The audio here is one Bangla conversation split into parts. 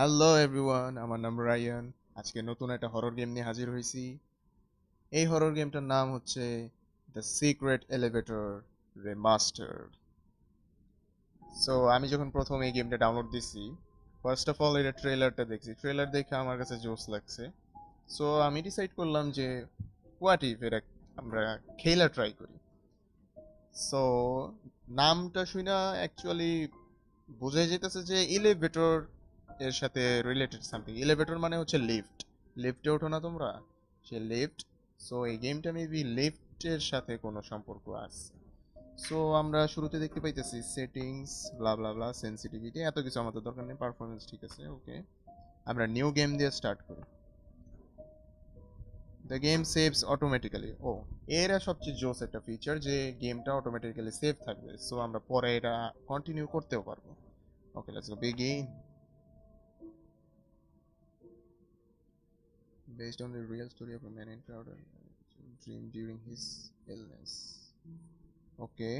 হ্যালো এভরিওয়ান, আমার নাম রায়ান। আজকে নতুন একটা হরর গেম নিয়ে হাজির হয়েছি। এই হরর গেমটার নাম হচ্ছে the secret elevator remastered. So আমি যখন প্রথম এই গেমটা ডাউনলোড দিছি, ফার্স্ট অফ অল এটা ট্রেলারটা দেখছি। ট্রেলার দেখে আমার কাছে জোস লাগছে। সো আমি ডিসাইড করলাম যে হোয়াট ইফ এটা আমরা খেলা ট্রাই করি। সো নামটা শুনা অ্যাকচুয়ালি বোঝাই যেতেছে যে এলিভেটর এর সাথে রিলেটেড সামথিং। এলিভেটর মানে হচ্ছে লিফট। লিফটে ওঠো না তোমরা, সে লিফট। সো এই গেমটা মেবি লিফটের সাথে কোনো সম্পর্ক আছে। সো আমরা শুরুতে দেখতে পাইতেছি সেটিংস, ব্লা ব্লা ব্লা, সেন্সিটিভিটি, এত কিছু আমাদের দরকার নেই, পারফরমেন্স ঠিক আছে, ওকে। আমরা নিউ গেম দিয়ে স্টার্ট করি। The game saves automatically. ও, এরা সবচেয়ে জোস একটা ফিচার যে গেমটা অটোমেটিক্যালি সেভ থাকবে, সো আমরা পরে এটা কন্টিনিউ করতেও পারবো। Okay, let's go begin. Based on the real story of a man encountered a dream during his illness. Okay.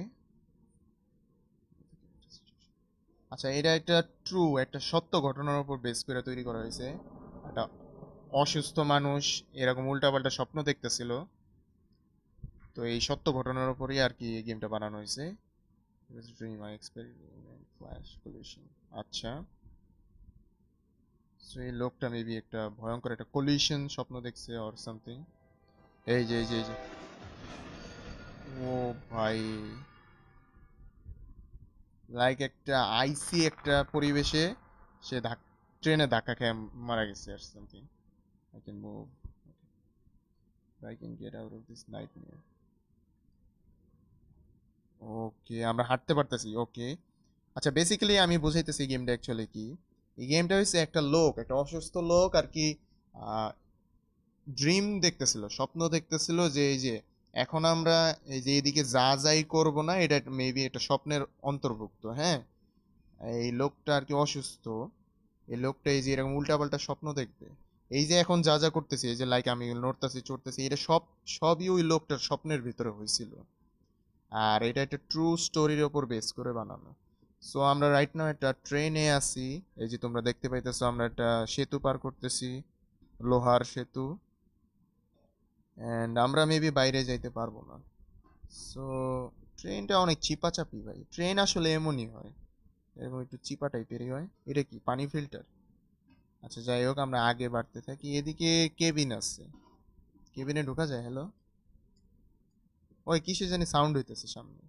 আচ্ছা, এটা একটা ট্রু, একটা সত্য ঘটনার উপর বেস করে তৈরি করা হয়েছে। একটা অসুস্থ মানুষ এরকম উল্টাপাল্টা স্বপ্ন দেখতেছিল, তো এই সত্য ঘটনার উপরই আর কি এই গেমটা বানানো হয়েছে। Dream I experiment flash collision. আচ্ছা, সো এই লোকটা মেবি একটা ভয়ঙ্কর একটা কলিশন স্বপ্ন দেখছে অর সামথিং। এই যে ও ভাই, লাইক একটা আইসি একটা পরিবেশে সে ট্রেনে ধাক্কা খেয়ে মারা গেছে আর something. I can move, I can get out of this nightmare. Okay, আমরা হাঁটতে পারতেছি, ওকে। আচ্ছা, বেসিক্যালি আমি বুঝাইতেছি গেমটা অ্যাকচুয়ালি কি। এই গেমটা হচ্ছে একটা লোক, একটা অসুস্থ লোক আর কি, ড্রিম দেখতেছিল, স্বপ্ন দেখতেছিল যে এই যে এখন আমরা এই যে এদিকে যা যাই করব না, এটা মেবি একটা স্বপ্নের অন্তর্ভুক্ত, হ্যাঁ। এই লোকটা আর কি অসুস্থ। এই লোকটা এই যে এরকম উল্টাপাল্টা স্বপ্ন দেখবে। এই যে এখন যা যা করতেছি, এই যে লাইক আমি নড়তেছি চড়তেছি, এটা সবই ওই লোকটার স্বপ্নের ভিতরে হয়েছিল। আর এটা একটা ট্রু স্টোরির ওপর বেস করে বানানো। সো আমরা রাইট নাও একটা ট্রেনে আছি। এই যে তোমরা দেখতে পাইতেছো আমরা একটা সেতু পার করতেছি, লোহার সেতু। অ্যান্ড আমরা মেবি বাইরে যাইতে পারবো না। সো ট্রেনটা অনেক চিপাচাপি ভাই, ট্রেন আসলে এমনই হয়, এরকম একটু চিপা টাইপেরই হয়। এটা কি পানি ফিল্টার? আচ্ছা, যাই হোক, আমরা আগে বাড়তে থাকি। এদিকে কেবিন আছে, কেবিনে ঢোকা যায়? হ্যালো, ওই কিসে জানি সাউন্ড হইতেছে সামনে।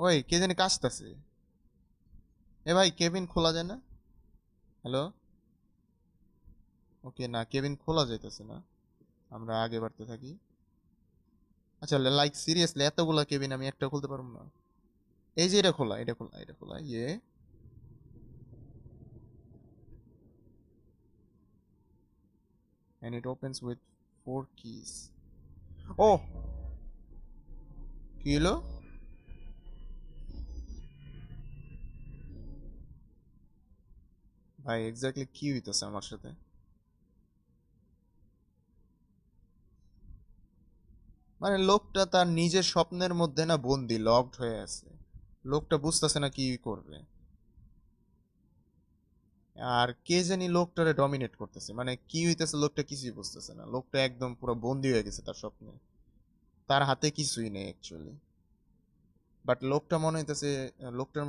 ওই কে জানি কাশতেছে। এ ভাই, কেবিন খোলা যায় না? হ্যালো। ওকে, না, কেবিন খোলা যাইতেছে না। আমরা আগে বাড়তে থাকি। আচ্ছা, লাইক সিরিয়াসলি এতগুলা কেবিন আমি একটা খুলতে পারবো না? এই যে এটা খোলা, এটা খোলা, এটা খোলা, ইয়ে। and it opens with 4 keys. ও, কি হলো? ভাই এক্স্যাক্টলি কি হইতেছে আমার সাথে? মানে লোকটা তার নিজের স্বপ্নের মধ্যে না বন্দি, লকড হয়ে আছে। লোকটা বুঝতেছে না কি করবে। আর কে জানি লোকটারে ডমিনেট করতেছে, মানে কি হইতেছে লোকটা কিছুই বুঝতেছে না। লোকটা একদম পুরো বন্দি হয়ে গেছে তার স্বপ্নে। তার হাতে কিছুই নেই অ্যাকচুয়ালি। বাট লোকটার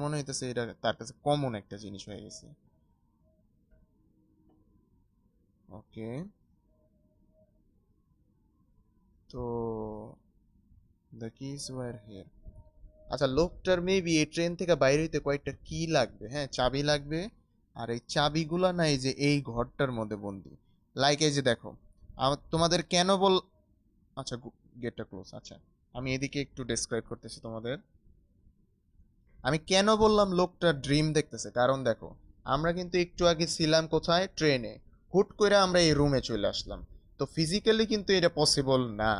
মনে হইতেছে এটা তার কাছে কমন একটা জিনিস হয়ে গেছে। ওকে, তো দ্য কিজ ওয়ার হিয়ার। আচ্ছা, লোকটার মেবি এই ট্রেন থেকে বাইরে হইতে কয়েকটা কি লাগবে, হ্যাঁ, চাবি লাগবে। আর এই চাবিগুলা না এই যে এই ঘরটার মধ্যে বন্দি। লাইক এই যে দেখো, তোমাদের কেন আচ্ছা, গেটটা ক্লোজ। আচ্ছা, আমি এদিকে একটু ডেসক্রাইব করতেছি তোমাদের। আমি কেন বললাম লোকটা ড্রিম দেখতেছে, কারণ দেখো, আমরা কিন্তু একটু আগে ছিলাম কোথায়? ট্রেনে। হুট করে আমরা এই রুমে চলে আসলাম। তো ফিজিক্যালি কিন্তু এটা পসিবল না।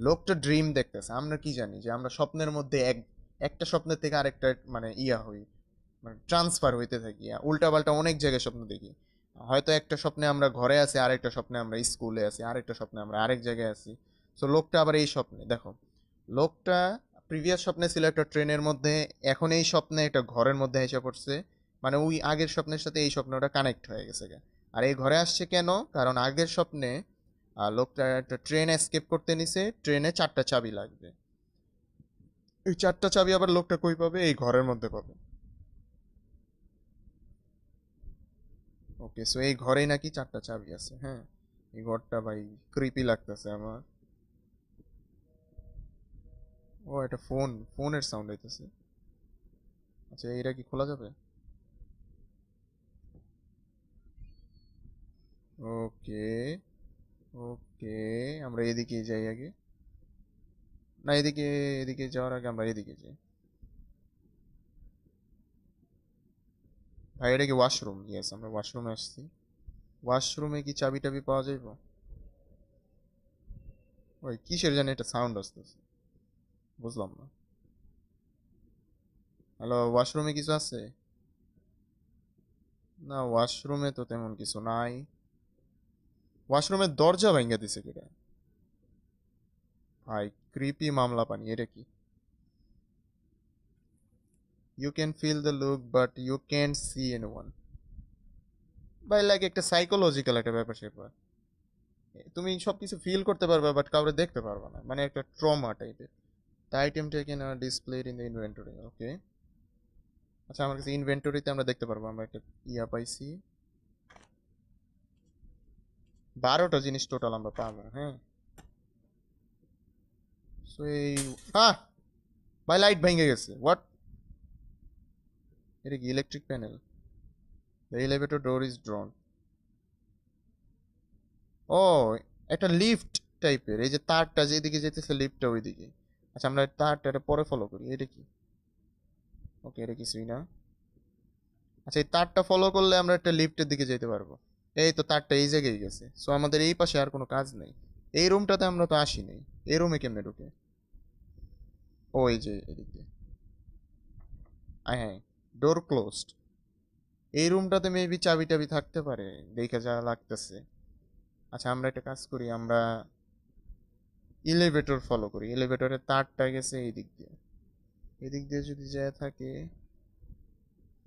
লোকটা ড্রিম দেখতেছে, আমরা কি জানি যে আমরা স্বপ্নের মধ্যে একটা স্বপ্নের থেকে আরেকটা মানে ইয়া হই, মানে ট্রান্সফার হইতে থাকি, উল্টাপাল্টা অনেক জায়গায় স্বপ্ন দেখি। হয়তো একটা স্বপ্নে আমরা ঘরে আছি, আরেকটা স্বপ্নে আমরা স্কুলে আছি, আরেকটা স্বপ্নে আমরা আরেক জায়গায় আছি। তো লোকটা আবার এই স্বপ্নে দেখো, লোকটা প্রিভিয়াস স্বপ্নে ছিল একটা ট্রেনের মধ্যে, এখন এই স্বপ্নে একটা ঘরের মধ্যে এসে পড়ছে। মানে ওই আগের স্বপ্নের সাথে এই স্বপ্নটা কানেক্ট হয়ে গেছে। আর এই ঘরে আসছে কেন? কারণ আগের স্বপ্নে লোকটা একটা ট্রেন এসকেপ করতে নিছে, ট্রেনে 4টা চাবি লাগবে। এই 4টা চাবি আবার লোকটা কই পাবে? এই ঘরের মধ্যে পাবে। ওকে, সো এই ঘরেই নাকি 4টা চাবি আছে। হ্যাঁ, এই ঘরটা ভাই ক্রিপি লাগতেছে আমার। ও, এটা ফোনের সাউন্ড হইতেছে। আচ্ছা, এইটা কি খোলা যাবে? ওকে, ওকে, আমরা এদিকে যাই আগে। না, এদিকে, এদিকে যাওয়ার আগে আমরা এদিকে যাই। ভাই, এটা কি ওয়াশরুম? ইয়েস, আমরা ওয়াশরুমে আসছি। ওয়াশরুমে কি চাবি টাবি পাওয়া যাইব? ওই কিসের জানি একটা সাউন্ড আসতেছে, বুঝলাম না। হ্যালো, ওয়াশরুমে কিছু আছে? না, ওয়াশরুমে তো তেমন কিছু নাই। ওয়াশরুমের দরজা ভাঙা দিছে কেটে। ভাই, ক্রিপি মামলা পানি, এটা কি? You can feel the look but you can't see anyone. ভাই, লাইক একটা সাইকোলজিক্যাল একটা ব্যাপার স্যাপার। তুমি সবকিছু ফিল করতে পারবে বাট কাউরে দেখতে পারবে না, মানে একটা ট্রমা টাইপের। দ্য আইটেম টেকেন আর displayed in the inventory. Okay, আচ্ছা, আমার কাছে ইনভেন্টরিতে আমরা দেখতে পারবো আমরা একটা ইয়া পাইছি। 12টা জিনিস টোটাল আমরা পাবো। হ্যাঁ, সো এই, হ্যাঁ ভাই, লাইট ভেঙে গেছে। হোয়াট? এটা কি electric panel? The elevator door is drawn. ও, একটা লিফট টাইপের। এই যে তারটা যেদিকে যেতেছে লিফটটা ওইদিকে। আচ্ছা, আমরা তারটা এটা পরে ফলো করি। এটা কি? ওকে, এটা কিছুই না। আচ্ছা, এই তারটা ফলো করলে আমরা একটা লিফটের দিকে যেতে পারবো। এই তো তারটা এই জায়গায় গেছে, সো আমাদের এই পাশে আর কোনো কাজ নেই। এই রুমটাতে আমরা তো আসি নাই। এই রুমে কেমনে ঢুকে? ও, এই যে এদিক দিয়ে। হ্যাঁ, ডোর ক্লোজড। এই রুমটাতে মেবি চাবি টাবি থাকতে পারে, দেখে যা লাগতেছে। আচ্ছা, আমরা একটা কাজ করি, আমরা এলিভেটর ফলো করি। এলিভেটরের তারটা গেছে এই দিক দিয়ে। এদিক দিয়ে যদি যায় থাকে।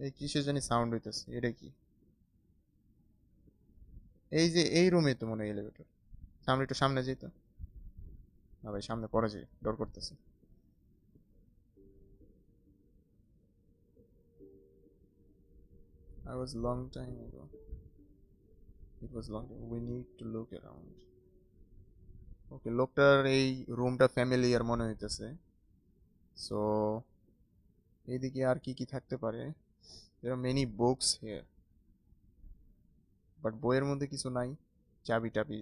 এই কিসে জানি সাউন্ড হইতেছে, এটা কি? এই যে এই রুমে তো মনে হয় এলিভেটর। আমরা একটু সামনে যাই তো। না ভাই, সামনে পরে যাই, ডর করতেছে। I was long time ago. It was long time. We need to look around. ওকে, লোকটার এই রুমটা ফ্যামিলিয়ার মনে হইতেছে। সো এইদিকে আর কি কি থাকতে পারে? There are many books here, but বইয়ের মধ্যে কিছু নাই। চাবি টাবি,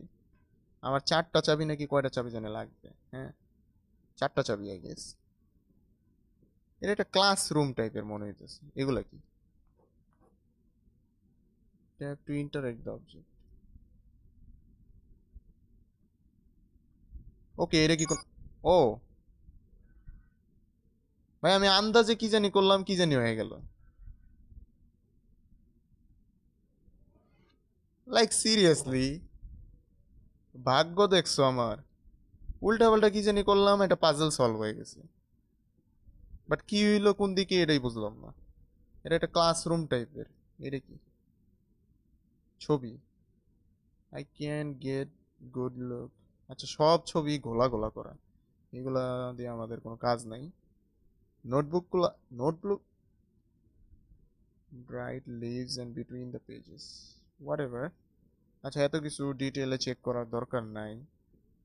আমার 4টা চাবি নাকি কয়টা চাবি জানে লাগবে। হ্যাঁ, 4টা চাবি আই গেস। এটা একটা ক্লাসরুম টাইপের মনে হইতেছে। এগুলা কি? Tap to interact the object. Okay, এটা কি ও ভাই, আমি আন্দাজে কি জানি করলাম, কি জানি হয়ে গেল। লাইক সিরিয়াসলি, ভাগ্য দেখছো আমার। উল্টা পাল্টা কি জানি করলাম, একটা পাজল সলভ হয়ে গেছে। বাট কি হইলো কোন দিকে এটাই বুঝলাম না। এটা একটা ক্লাসরুম টাইপের। এটা কি? ছবি। I can get good look. আচ্ছা, সব ছবি ঘোলা ঘোলা করা। এগুলা দিয়ে আমাদের কোনো কাজ নাই। নোটবুকগুলো, notebook, bright leaves and between the pages, whatever. আচ্ছা, এত কিছু ডিটেলে চেক করার দরকার নাই।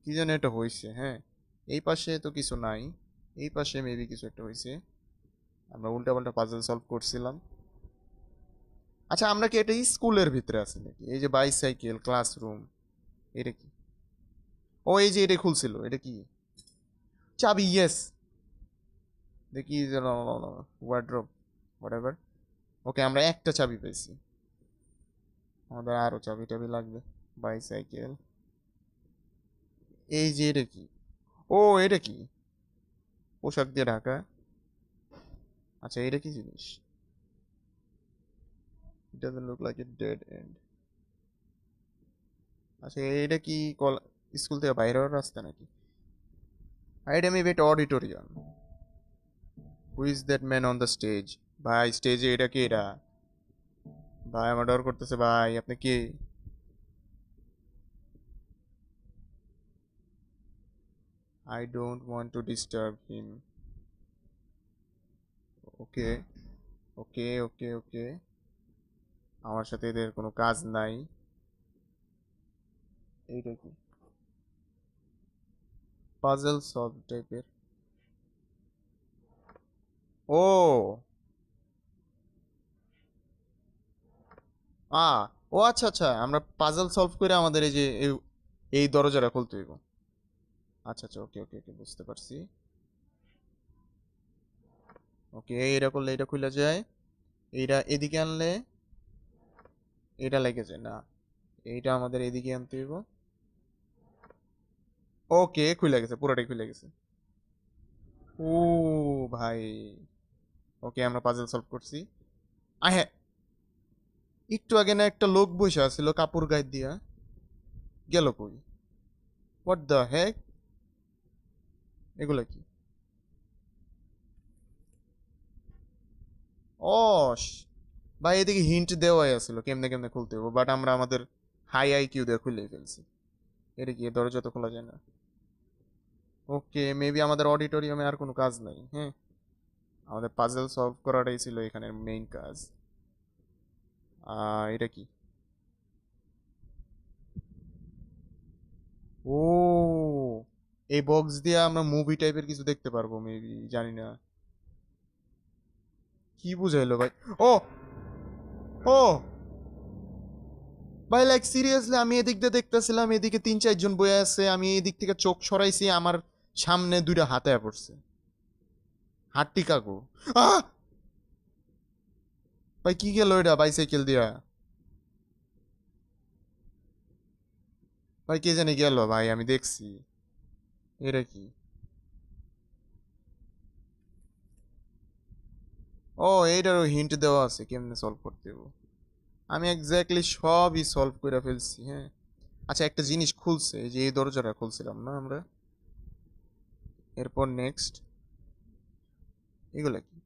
কি জানি এটা হয়েছে। হ্যাঁ, এই পাশে তো কিছু নাই। এই পাশে মেবি কিছু একটা হয়েছে। আমরা উল্টাপাল্টা পাজল সলভ করছিলাম। আচ্ছা, আমরা কি এটা স্কুলের ভিতরে আছি নাকি? এই যে বাইসাইকেল, ক্লাসরুম, এটা কি? ও, এই যে এটা খুলছিল, এটা কি? চাবি, ইয়েস। দেখি, ওয়ার্ড্রোব, হোয়াটএভার। ওকে, আমরা একটা চাবি পেয়েছি। আমাদের আরো চাবি টাবি লাগবে। বাইসাইকেল, এই যে এটা কি? ও, এটা কি? পোশাক দিয়ে ঢাকা। আচ্ছা, এটা কি জিনিস? It doesn't look like a dead end. আচ্ছা, এটা কি স্কুল থেকে বাইরে হওয়ার রাস্তা নাকি? এটা মেবি একটা auditorium. Who is that man on the stage? ভাই, স্টেজে এটা কি? এটা ভাই আমার ডর করতেছে ভাই, আপনি কি? I don't want to disturb him. Okay okay okay okay, আমার সাথে এদের কোনো কাজ নাই। এইটা কি? পাজল সলভ টাইপের। ও আ ও আচ্ছা আচ্ছা, আমরা পাজল সলভ করে আমাদের এই যে এই দরজাটা খুলতে হইব। আচ্ছা আচ্ছা, ওকে ওকে ওকে, বুঝতে পারছি। ওকে, এইটা করলে এটা খুলে যায়। এইটা এদিকে আনলে এটা লেগে যায় না, এইটা আমাদের এদিকে আনতে হইব। ওকে, খুলে গেছে, পুরোটাই খুলে গেছে। ও ভাই, ওকে আমরা পাজল সলভ করছি। হ্যাঁ, একটু আগে না একটা লোক বসে আছিল কাপড় গায়ে দিয়া, গেল কই? হোয়াট দ্য হেক, এগুলা কি? অস ভাই, এদিকে হিন্ট দেওয়াই আছিল কেমনে কেমনে খুলতে হবে, বাট আমরা আমাদের হাই আই কিউ দিয়ে খুলে ফেলছি। এটা কি, দরজা তো খোলা যায় না। ওকে, মেবি আমাদের অডিটোরিয়ামে আর কোনো কাজ নাই। হ্যাঁ, আমাদের পাজল সলভ করাটাই ছিল এখানের মেইন কাজ। এটা কি? ও, এই বক্স দিয়ে আমরা মুভি টাইপের কিছু দেখতে পারবো মেবি, জানি না। কি বুঝাইলো ভাই? ও ও ভাই, লাইক সিরিয়াসলি আমি এদিক দিয়ে দেখতেছিলাম, এদিকে তিন চারজন বয়ে আছে, আমি এদিক থেকে চোখ সরাইছি, আমার সামনে দুইটা হাতে পড়ছে। হাতটি কাকু। আহ ভাই, কি গেল এটা বাইসাইকেল দিয়া? ভাই কে জানি গেল ভাই, আমি দেখছি। এটা কি? ও, এইটারও হিন্ট দেওয়া আছে কেমনে সলভ করতে হবে। আমি এক্স্যাক্টলি সবই সলভ করে ফেলছি। হ্যাঁ, আচ্ছা একটা জিনিস খুলছে, এই যে এই দরজাটা খুলছিলাম না আমরা। এরপর নেক্সট এগুলা কি?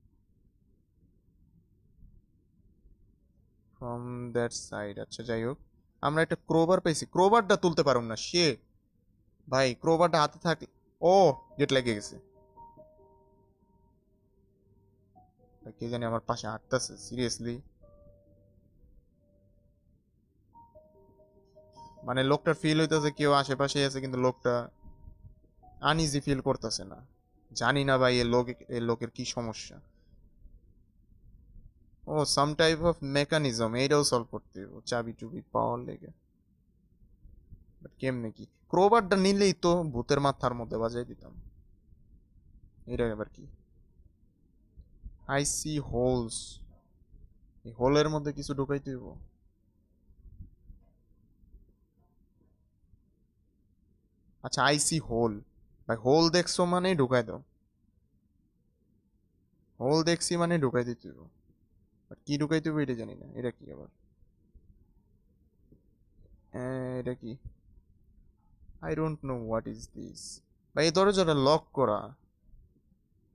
ফ্রম দ্যাট সাইড, আচ্ছা যাই হোক। আমরা একটা ক্রোবার পাইছি, ক্রোবারটা তুলতে পারুম না সে। ভাই ক্রোবারটা হাতে থাকলে। ও, গেট লেগে গেছে। ভাই, কে জানি আমার পাশে হাঁটতেছে সিরিয়াসলি। মানে লোকটার ফিল হইতেছে কেউ আশেপাশে আছে, কিন্তু লোকটা আনইজি ফিল করতেছে না। জানি না ভাই, এ লোকের কি সমস্যা। ও, সাম টাইপ অফ মেকানিজম, এইটাও সলভ করতে হবে চাবি টুবি পাওয়ার লেগে। বাট কেমনে কি? ক্রোবারটা নিলেই তো ভূতের মাথার মধ্যে বাজাই দিতাম। এটা আবার কি? আই সি হোলস, এই হোলের মধ্যে কিছু ঢুকাইতে হইব। আচ্ছা, আই সি হোল। ভাই হোল দেখছো মানে ঢুকাই দাও। হোল দেখছি মানে ঢুকাই দিতে হইব। বাট কি ঢুকাইতে হইব এটা জানি না। এটা কি আবার? এটা কি? I don't know what is this. ভাই এই দরজাটা লক করা।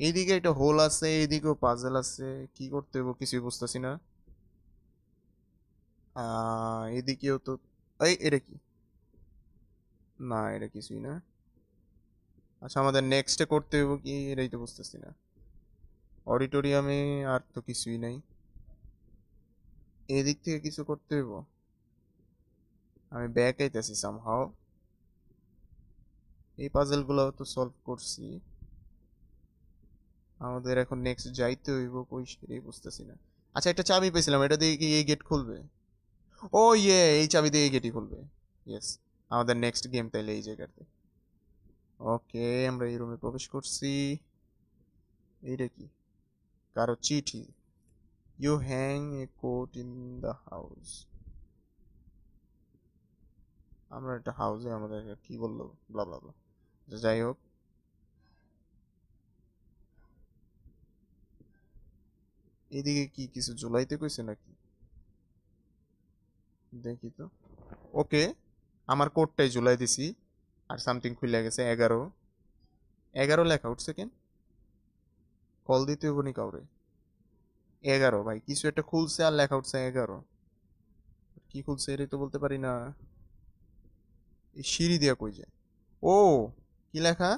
এইদিকে একটা হোল আছে, এইদিকেও পাজেল আছে। কি করতে হইব কিছুই বুঝতেছি না। এদিকেও তো। এটা কি? না, এটা কিছুই না। আচ্ছা, আমাদের নেক্সটে করতে হইব কি, এটাই তো বুঝতেছি না। অডিটোরিয়ামে আর তো কিছুই নাই। এদিক থেকে কিছু করতে হইব। আমি ব্যাক আইতেছি সামহাও। এই পাজেলগুলো তো সলভ করছি। আমাদের এখন নেক্সট যাইতে হইব কই সেটাই বুঝতেছি না। আচ্ছা, একটা চাবি পেয়েছিলাম, এটা দিয়ে কি এই গেট খুলবে? ও ইয়ে, এই চাবি দিয়ে এই গেটই খুলবে। ইয়েস, আমাদের নেক্সট গেম তাইলে এই জায়গাতে। ওকে, আমরা এই রুমে প্রবেশ করছি। এইটা কি? কারো চিঠি। You hang a coat in the house. আমরা একটা হাউসে, আমাদের কি বললো, ব্লা ব্লা ব্লা। যাই হোক, এদিকে কি কিছু ঝুলাইতে কইছে নাকি? দেখি তো। ওকে, আমার কোডটাই ঝুলাই দিছি। আর সামথিং খুলে গেছে 11। 11 লেখা উঠছে কেন? কল দিতে হইব নি কাউরে? 11 ভাই, কিছু একটা খুলছে আর লেখা উঠছে 11। কি খুলছে এটাই তো বলতে পারি না। এই সিঁড়ি দিয়া কই যায়? ও, কি লেখা?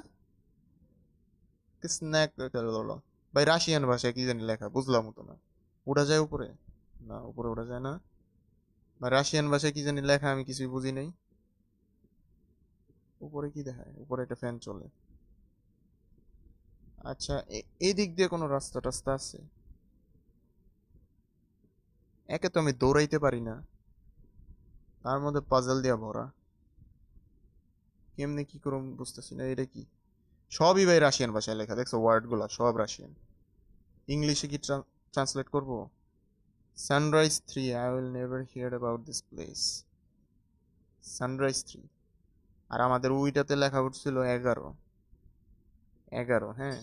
স্ন্যাক। ভাই রাশিয়ান ভাষায় কি জানি লেখা, বুঝলাম তো না। উড়া যায় উপরে? না, উপরে ওঠা যায় না। বা রাশিয়ান ভাষায় কি জানি লেখা, আমি কিছুই বুঝি নাই। উপরে কি দেখায়? উপরে একটা ফ্যান চলে। আচ্ছা, এই দিক দিয়ে কোনো রাস্তা টাস্তা আছে? একে তো আমি দৌড়াইতে পারি না, তার মধ্যে পাজল দিয়া ভরা। কেমনে কি করুম বুঝতেছি না। এটা কি? সবই ভাই রাশিয়ান ভাষায় লেখা, দেখছো ওয়ার্ড গুলা সব রাশিয়ান। ইংলিশে কি ট্রান্সলেট করব? Sunrise 3, I will never hear about this place. Sunrise 3। আর আমাদের ওইটাতে লেখা উঠছিল 11। 11, হ্যাঁ।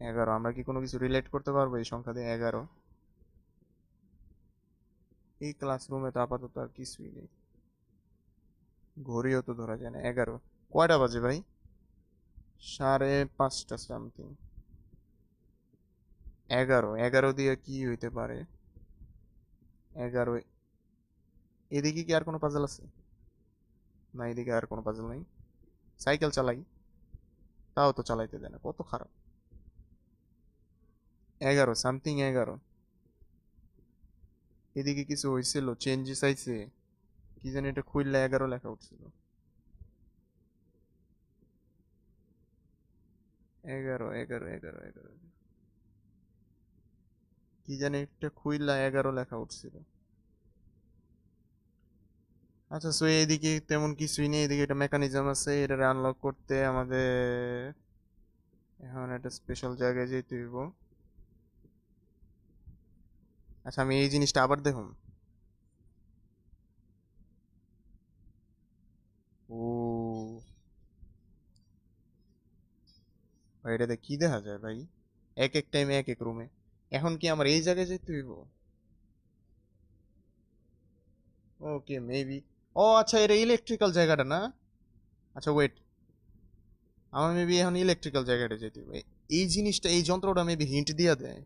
11, আমরা কি কোনো কিছু রিলেট করতে পারবো এই সংখ্যা দিয়ে? 11। এই ক্লাসরুমে তো আপাতত আর কিছুই নেই, ঘড়িও তো ধরা যায় না। 11 কয়টা বাজে ভাই? 5:30 সামথিং। 11, 11 দিয়ে কি হইতে পারে? 11, এদিকে কি আর কোনো পাজল আছে? না, এদিকে আর কোনো পাজল নাই। সাইকেল চালাই, তাও তো চালাইতে দেয় না, কত খারাপ। 11 সামথিং, 11। এদিকে কিছু হয়েছিল, চেঞ্জেস আইছে, কি জানি এটা খুললে 11 লেখা উঠছিল। 11, 11, 11, 11, কি জানি একটা খুইলা 11 লেখা উঠছিল। আচ্ছা, সো এইদিকে তেমন কিছুই নেই, এদিকে একটা মেকানিজম আছে, এটা আনলক করতে আমাদের এখন একটা স্পেশাল জায়গায় যেতে হইব। আচ্ছা, আমি এই জিনিসটা আবার দেখুন। ও ভাই, এটাতে কি দেখা যায় ভাই? এক এক টাইমে এক এক রুমে। এখন কি আমার এই জায়গায় যেতে হইব? ওকে, মেবি। ও আচ্ছা, এটা ইলেকট্রিক্যাল জায়গাটা না? আচ্ছা ওয়েট, আমার মেবি এখন ইলেকট্রিক্যাল জায়গাটা যেতে হইব। এই জিনিসটা, এই যন্ত্রটা মেবি হিন্ট দিয়া দেয়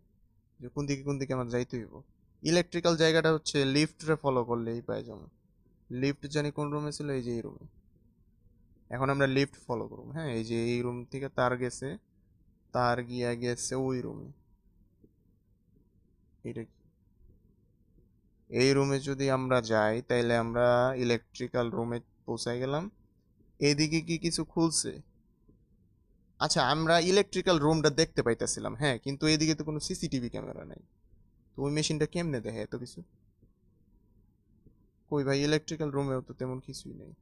যে কোন দিকে আমার যাইতে হইব। ইলেকট্রিক্যাল জায়গাটা হচ্ছে লিফটরে ফলো করলেই পাই যাবো। লিফট জানি কোন রুমে ছিল, এই যে এই রুমে। এখন আমরা লিফট ফলো করব, হ্যাঁ। এই যে এই রুম থেকে তার গেছে, তার গিয়া গেছে ওই রুমে। এটা কি? এই রুমে যদি আমরা যাই তাইলে আমরা ইলেকট্রিক্যাল রুমে পৌঁছাই গেলাম। এদিকে কি কিছু খুলছে? আচ্ছা, আমরা ইলেকট্রিক্যাল রুমটা দেখতে পাইতেছিলাম, হ্যাঁ, কিন্তু এদিকে তো কোনো সিসিটিভি ক্যামেরা নাই। তো ওই মেশিনটা কেমনে দেখে এত কিছু? কই ভাই, ইলেকট্রিক্যাল রুমেও তো তেমন কিছুই নেই।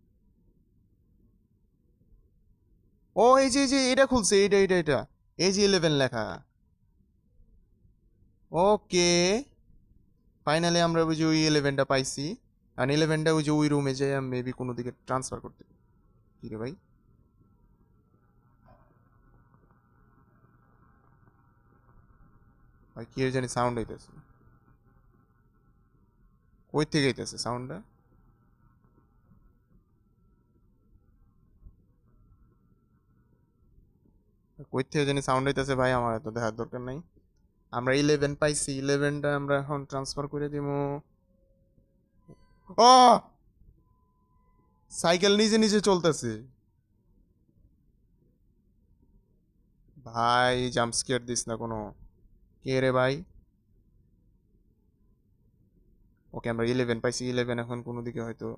ও, এই যে এটা খুলছে, এটা এই যে 11 লেখা। ওকে, ফাইনালি আমরা ওই যে ওই 11টা পাইছি। আর 11টা ওই যে ওই রুমে যে মেবি কোনো দিকে ট্রান্সফার করতে। কি রে ভাই? ভাই কি এর জানি সাউন্ড হইতেছে, কই থেকে হইতেছে সাউন্ডটা? কই থেকে জানি সাউন্ড হইতেছে ভাই, আমার এত দেখার দরকার নাই। আমরা 11 পাইছি, 11টা আমরা এখন ট্রান্সফার করে দিব। ও, সাইকেল নিজে নিজে চলতেছে। ভাই জাম্প স্কেয়ার দিস না কোনো। কে রে ভাই? ওকে, আমরা 11 পাইছি, 11 এখন কোনো দিকে হয়তো।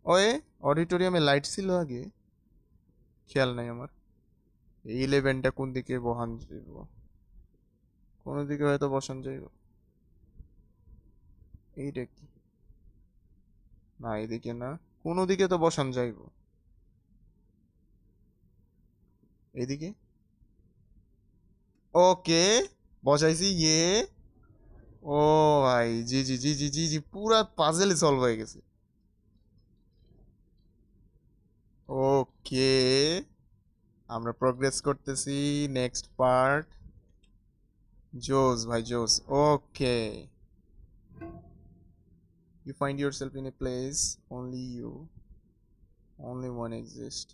ওয়ে, অডিটোরিয়ামে লাইট ছিল আগে, খেয়াল নাই আমার। এই 11টা কোন দিকে বহান যাইব? কোনো দিকে হয়তো বসান যাইব। এইটা কি? না, এদিকে না, কোনো দিকে তো বসান যাইব। এইদিকে। ওকে, বসাইছি, ইয়ে। ও ভাই, জি জি জি জি জি জি, পুরা পাজেল সলভ হয়ে গেছে। ওকে, আমরা প্রোগ্রেস করতেছি। Next part. জোস ভাই, জোস। ওকে, you find yourself in a place only you, only one exists.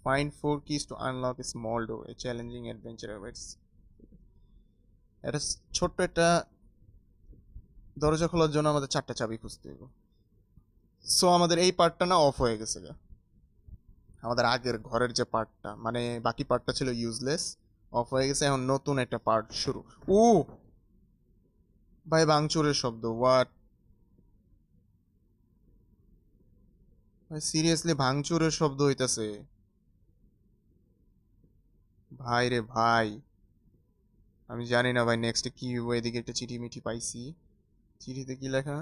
Find 4 keys to unlock a small door. A challenging adventure awaits. এটা ছোট্ট একটা দরজা খোলার জন্য আমাদের 4টা চাবি খুঁজতে হবে। সো আমাদের এই পার্টটা না অফ হয়ে গেছে গা। আমাদের আগের ঘরের যে পার্টটা, মানে বাকি পার্টটা ছিল ইউজলেস, অফ হয়ে গেছে। এখন নতুন একটা পার্ট শুরু। ও ভাই, ভাঙচুরের শব্দ! হোয়াট ভাই, সিরিয়াসলি ভাঙচুরের শব্দ হইতাছে! ভাই রে ভাই, আমি জানি না ভাই নেক্সট কি হইব। এদিকে একটা চিঠি মিঠি পাইছি। চিঠিতে কি লেখা?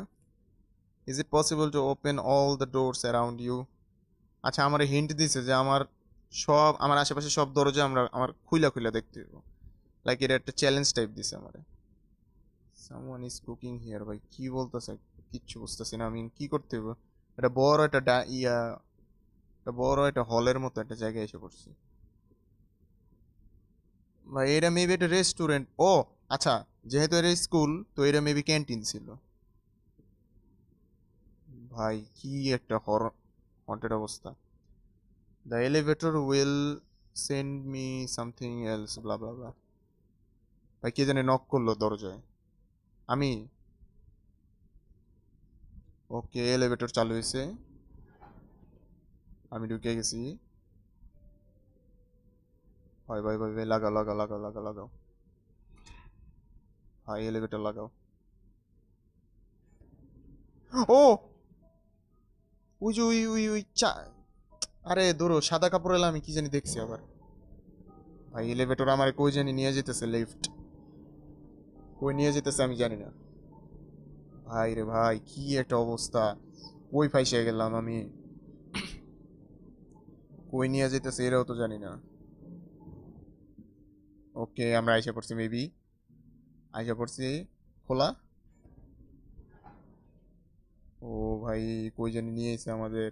Is it possible to open all the doors around you? আচ্ছা, আমার হিন্ট দিছে যে আমার আশেপাশে সব দরজা আমার খুইলা খুইলা দেখতে হবে। লাইক এটা একটা চ্যালেঞ্জ টাইপ দিছে আমারে। Someone is cooking here. ভাই কি বলতেছে? কিচ্ছু বুঝতেছি না আমি। কি করতে হবে? এটা বড় একটা এটা বড় একটা হলের মতো একটা জায়গায় এসে পড়ছি ভাই। এটা মেবি একটা রেস্টুরেন্ট। ও আচ্ছা, যেহেতু এটা স্কুল, তো এটা মেবি ক্যান্টিন ছিল। ভাই কি একটা হন্টেড অবস্থা। The elevator will send me something else, blah blah blah. ভাই কে জানে নক করলো দরজায়? আমি? ওকে, এলিভেটর চালু হয়েছে, আমি ঢুকে গেছি। ভাই ভাই ভাই ভাই, লাগাও লাগাও লাগাও লাগাও লাগাও। ভাই এলিভেটর লাগাও। ও ওই যে ওই আরে দূর, সাদা কাপড় এলাম, আমি কি জানি দেখছি আবার। ভাই এলিভেটর আমার কই জানি নিয়ে যেতেছে, লিফট কই নিয়ে যেতেছে আমি জানি না। ভাই রে ভাই, কি একটা অবস্থা! কই ফাইসে গেলাম আমি! কই নিয়ে যেতেছে এরাও তো জানি না। ওকে, আমরা আইসা পড়ছি মেবি। আইসা পড়ছি। খোলা। ও ভাই, কই জানি নিয়ে এসে আমাদের।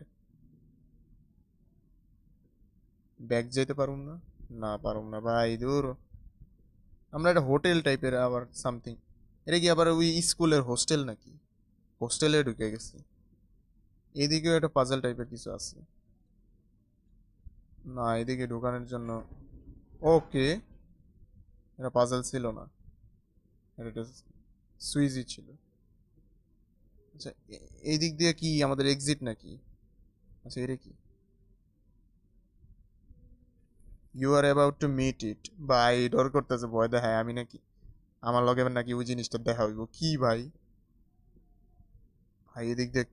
ব্যাগ যেতে পারুম না? না পারুম না ভাই, দূর। আমরা একটা হোটেল টাইপের আবার সামথিং। এটা কি আবার ওই স্কুলের হোস্টেল নাকি? হোস্টেলে ঢুকে গেছি। এদিকেও একটা পাজল টাইপের কিছু আছে। না, এদিকে ঢোকানোর জন্য। ওকে, এটা পাজল ছিল না, এটা একটা সুইচই ছিল। আচ্ছা, এই দিক দিয়ে কি আমাদের এক্সিট নাকি? আচ্ছা, এটা কি? You are about to meet it. ভাই ডর করতেছে, ভয় দেখায় আমি নাকি? আমার লগে এবার নাকি ওই জিনিসটা দেখা হইব কি ভাই? ভাই এদিক দিয়ে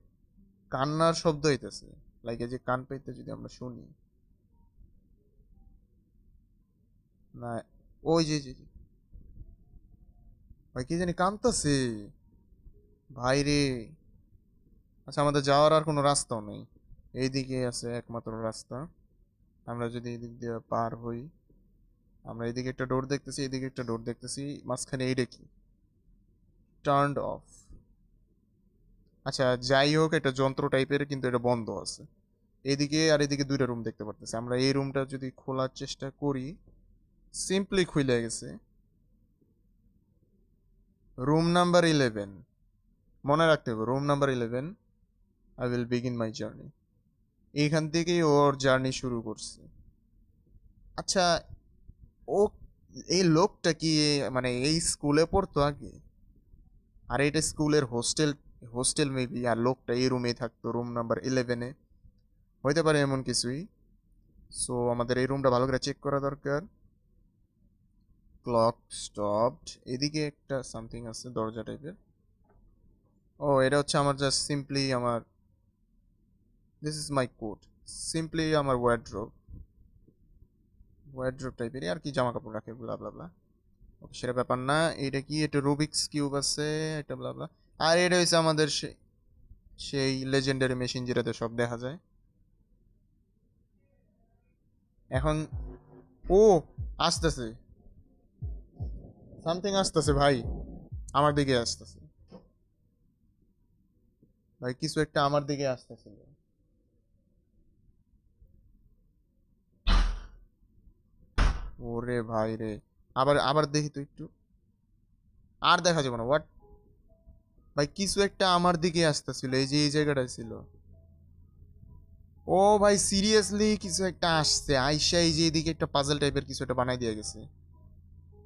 কান্নার শব্দ হইতেছে। লাইক এই যে কান পাইতে যদি আমরা শুনি। না, ওই যে ভাই কি জানি কানতাছে। ভাই রে! আচ্ছা, আমাদের যাওয়ার আর কোনো রাস্তাও নেই। এইদিকে আছে একমাত্র রাস্তা। আমরা যদি এদিক দিয়ে পার হই। আমরা এদিকে একটা ডোর দেখতেছি, এদিকে একটা ডোর দেখতেছি, মাঝখানে এইটা কি? Turned of. আচ্ছা, যাই হোক, একটা যন্ত্র টাইপের, কিন্তু এটা বন্ধ আছে। এদিকে আর এদিকে দুইটা রুম দেখতে পারতেছি আমরা। এই রুমটা যদি খোলার চেষ্টা করি, সিম্পলি খুলে গেছে। Room number 11। মনে রাখতে হবে, room number 11। I will begin my journey. এইখান থেকেই ওর জার্নি শুরু করছে। আচ্ছা, ও এই লোকটা কি মানে এই স্কুলে পড়তো আগে? আর এটা স্কুলের হোস্টেল। হোস্টেল মেবি, আর লোকটা এই রুমে থাকতো, রুম নাম্বার 11-এ। হইতে পারে এমন কিছুই। সো আমাদের এই রুমটা ভালো করে চেক করা দরকার। Clock stopped. এদিকে একটা সামথিং আছে, দরজা টাইপের। ও, এটা হচ্ছে আমার জাস্ট সিম্পলি আমার, this is my coat, simply আমার ওয়ার্ড্রোব। ওয়ার্ড্রোব টাইপের আর কি, জামা কাপড় রাখে, ব্লা ব্লা ব্লা। ওকে, সেটা ব্যাপার না। এটা কি? এটা রুবিক্স কিউব আছে, এটা ব্লা ব্লা। আর এটা হচ্ছে আমাদের সেই লেজেন্ডারি মেশিন যেটাতে সব দেখা যায়। এখন ও আসতেছে, সামথিং আসতেছে ভাই, আমার দিকে আসতেছে। ভাই কিছু একটা আমার দিকে আসতেছিল। ওরে ভাই রে! আবার আবার দেখি তো একটু। আর দেখা যাবে না, হোয়াট? ভাই কিছু একটা আমার দিকে আসতেছিল, এই যে এই জায়গাটায় ছিল। ও ভাই, সিরিয়াসলি কিছু একটা আসছে আইসা, এই যে এদিকে একটা পাজল টাইপের কিছু একটা বানাই দিয়ে গেছে।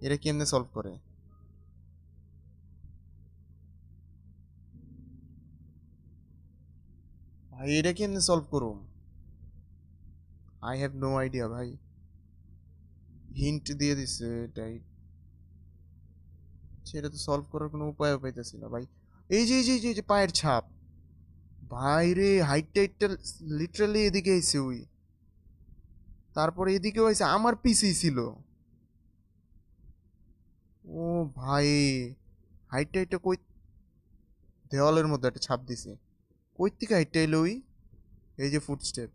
এটা কেমনে সলভ করে? ভাই এটা কেমনে সলভ করুম? আই হ্যাভ নো আইডিয়া ভাই। হিন্ট দিয়ে দিছে এটাই, সেটা তো সলভ করার কোনো উপায় পাইতেছি না ভাই। এই যে পায়ের ছাপ। ভাই রে, হাইট টাইটটা লিটারালি এদিকে আইছে ওই, তারপরে এদিকেও আইছে, আমার পিছেই ছিল। ও ভাই, হাইট টাইটটা কই, দেওয়ালের মধ্যে একটা ছাপ দিছে, কই থেকে হাইটটা এলো ওই? এই যে ফুটস্টেপ,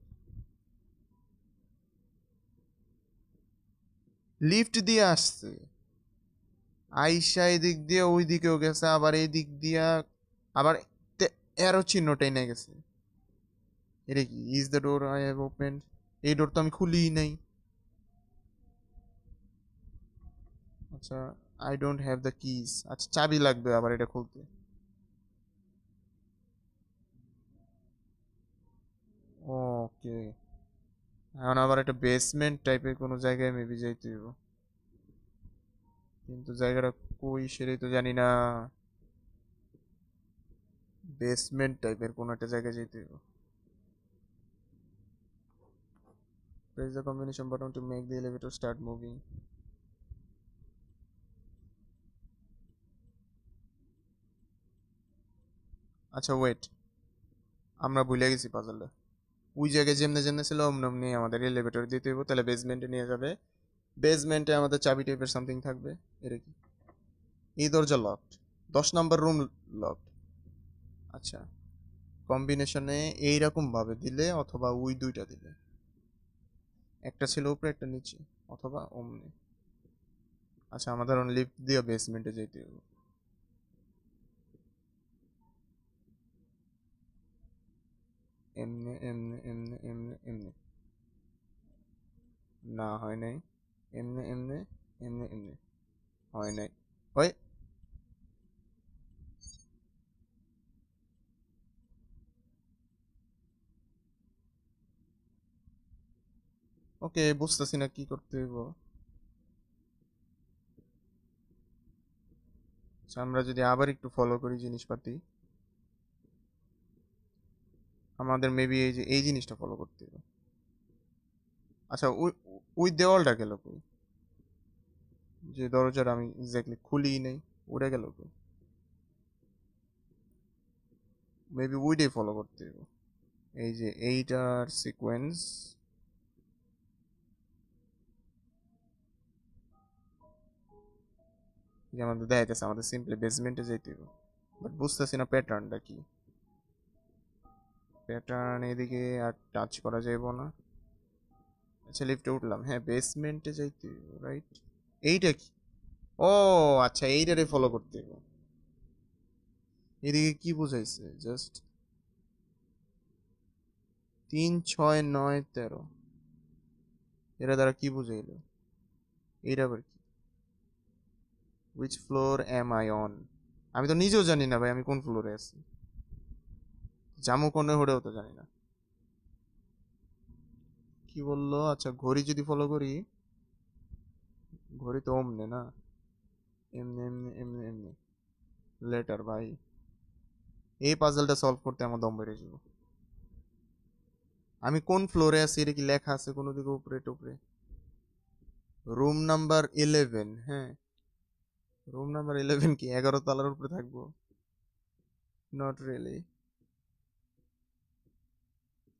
লিফট দিয়ে আসছে, আইসা এদিক দিয়ে ওই দিকেও গেছে, আবার এই দিক দিয়া আবার এরো চিহ্নটাই না গেছে। এটা কি? Is the door I have opened? এই ডোর তো আমি খুলিই নাই। আচ্ছা, I don't have the keys. আচ্ছা, চাবি লাগবে আবার এটা খুলতে। ওকে, এখন আবার একটা বেসমেন্ট টাইপের কোনো জায়গায় মেবি যাইতে হইব, কিন্তু জায়গাটা কই সেটাই তো জানি না। বেসমেন্ট টাইপের কোনো একটা জায়গায় যেতে হইব। Press the combination button to make the elevator start moving. আচ্ছা ওয়েট, আমরা ভুলে গেছি পাজলটা। ওই জায়গায় যেমনে যেমনে ছিল অমনি অমনি আমাদের এলিভেটর দিতে হইব, তাহলে বেসমেন্টে নিয়ে যাবে। বেসমেন্টে আমাদের চাবি টাইপের সামথিং থাকবে। এটা কি? এই দরজা লকড, 10 নম্বর রুম লকড। আচ্ছা, কম্বিনেশনে এইরকম ভাবে দিলে অথবা ওই দুইটা দিলে, একটা ছিল উপরে একটা নিচে, অথবা অমনি। আচ্ছা, আমাদের লিফট দিয়ে বেসমেন্টে যেতে হবে। এমনি এমনি এমনি এমনি এমনি, না হয় নাই। এমনি এমনি এমনি এমনি, হয় নাই। ওই, ওকে, বুঝতেছি না কি করতে হইব। আচ্ছা, আমরা যদি আবার একটু ফলো করি জিনিসপাতি, আমাদের মেবি এই যে এই জিনিসটা ফলো করতে হবে। আচ্ছা, ওই ওই দেওয়ালটা গেল কই? যে দরজাটা আমি এক্স্যাক্টলি খুলি নেই, উড়ে গেল কই? মেবি ওইটাই ফলো করতে হবে। এই যে এইটার সিকোয়েন্স, যে আমাদের দেখাইতেছে আমাদের সিম্পলি বেসমেন্টে যেতে হবে, বাট বুঝতেছি না প্যাটার্নটা কি। প্যাটার্ন এদিকে আর টাচ করা যাইব না। আচ্ছা, লিফটে উঠলাম, হ্যাঁ বেসমেন্টে যাইতে রাইট। এইটা কি? ও আচ্ছা, এইটারে ফলো করতে হবে। এদিকে কি বুঝাইছে জাস্ট? 3 6 9 13, এরা দ্বারা কি বুঝাইলো? এইটা আবার কি? Which floor am I on? আমি তো নিজেও জানি না ভাই আমি কোন ফ্লোরে আছি, জামু কোনে হলেও তো জানি না। কি বললো? আচ্ছা, ঘড়ি যদি ফলো করি, ঘড়ি তো অমনে না, এমনি এমনি এমনি এমনি। লেটার ভাই, এই পাজলটা সলভ করতে আমার দম বেড়ে যাবো। আমি কোন ফ্লোরে আছি এটা কি লেখা আছে কোনো দিকে উপরে টুপরে? রুম নাম্বার 11, হ্যাঁ। রুম নাম্বার 11 কি 11 তলার উপরে থাকবো? Not really.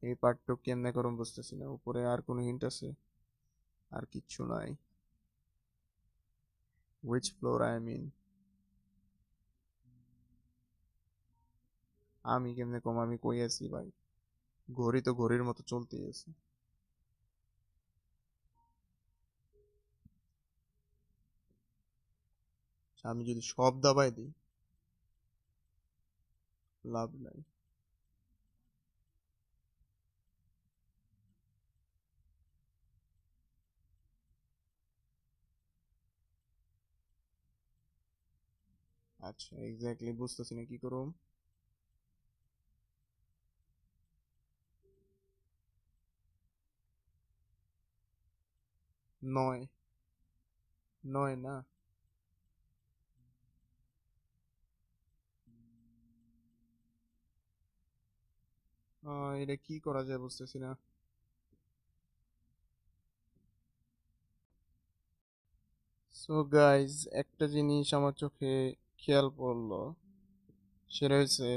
এই পার্টটু কেমনে করুম বুঝতেছি না। উপরে আর কোনো হিন্ট আছে? আর কিচ্ছু নাই। হুইচ ফ্লোর আই মিন, আমি কেমনে কম আমি কই আছি ভাই? ঘড়ি তো ঘড়ির মতো চলতেই আছে। আচ্ছা, আমি যদি সব দাবাই দিই, লাভ নাই। আচ্ছা, এক্স্যাক্টলি বুঝতেছি না কি করুম। 9, 9 না? এটা কি করা যায় বুঝতেছি না। সো গাইজ, একটা জিনিস আমার চোখে খেয়াল পড়লো, সেটা হচ্ছে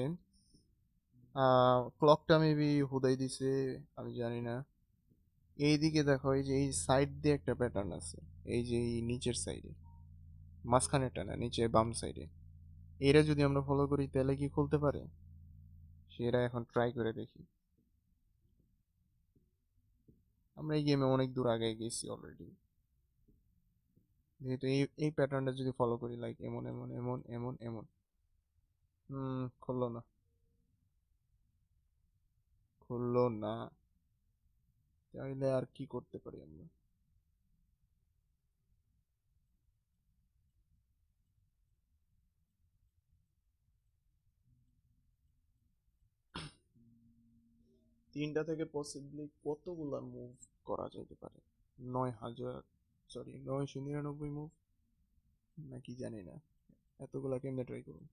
ক্লকটা মেবি হুদাই দিছে, আমি জানি না। এইদিকে দেখো, এই যে এই সাইড দিয়ে একটা প্যাটার্ন আছে, এই যে এই নিচের সাইডে, মাঝখানেটা না, নিচে বাম সাইডে। এরা যদি আমরা ফলো করি তাহলে কি খুলতে পারে? সেটা এখন ট্রাই করে দেখি। আমরা এই গেমে অনেক দূর আগে গেছি অলরেডি, যেহেতু এই প্যাটার্নটা যদি ফলো করি, লাইক এমন এমন এমন এমন এমন। খুললো না, খুললো না। তাইলে আর কি করতে পারি আমরা? তিনটা থেকে পসিবলি কতগুলা মুভ করা যেতে পারে? 9,000, সরি 999 মুভ, নাকি জানি না। এতগুলা কেমনে ট্রাই করুন?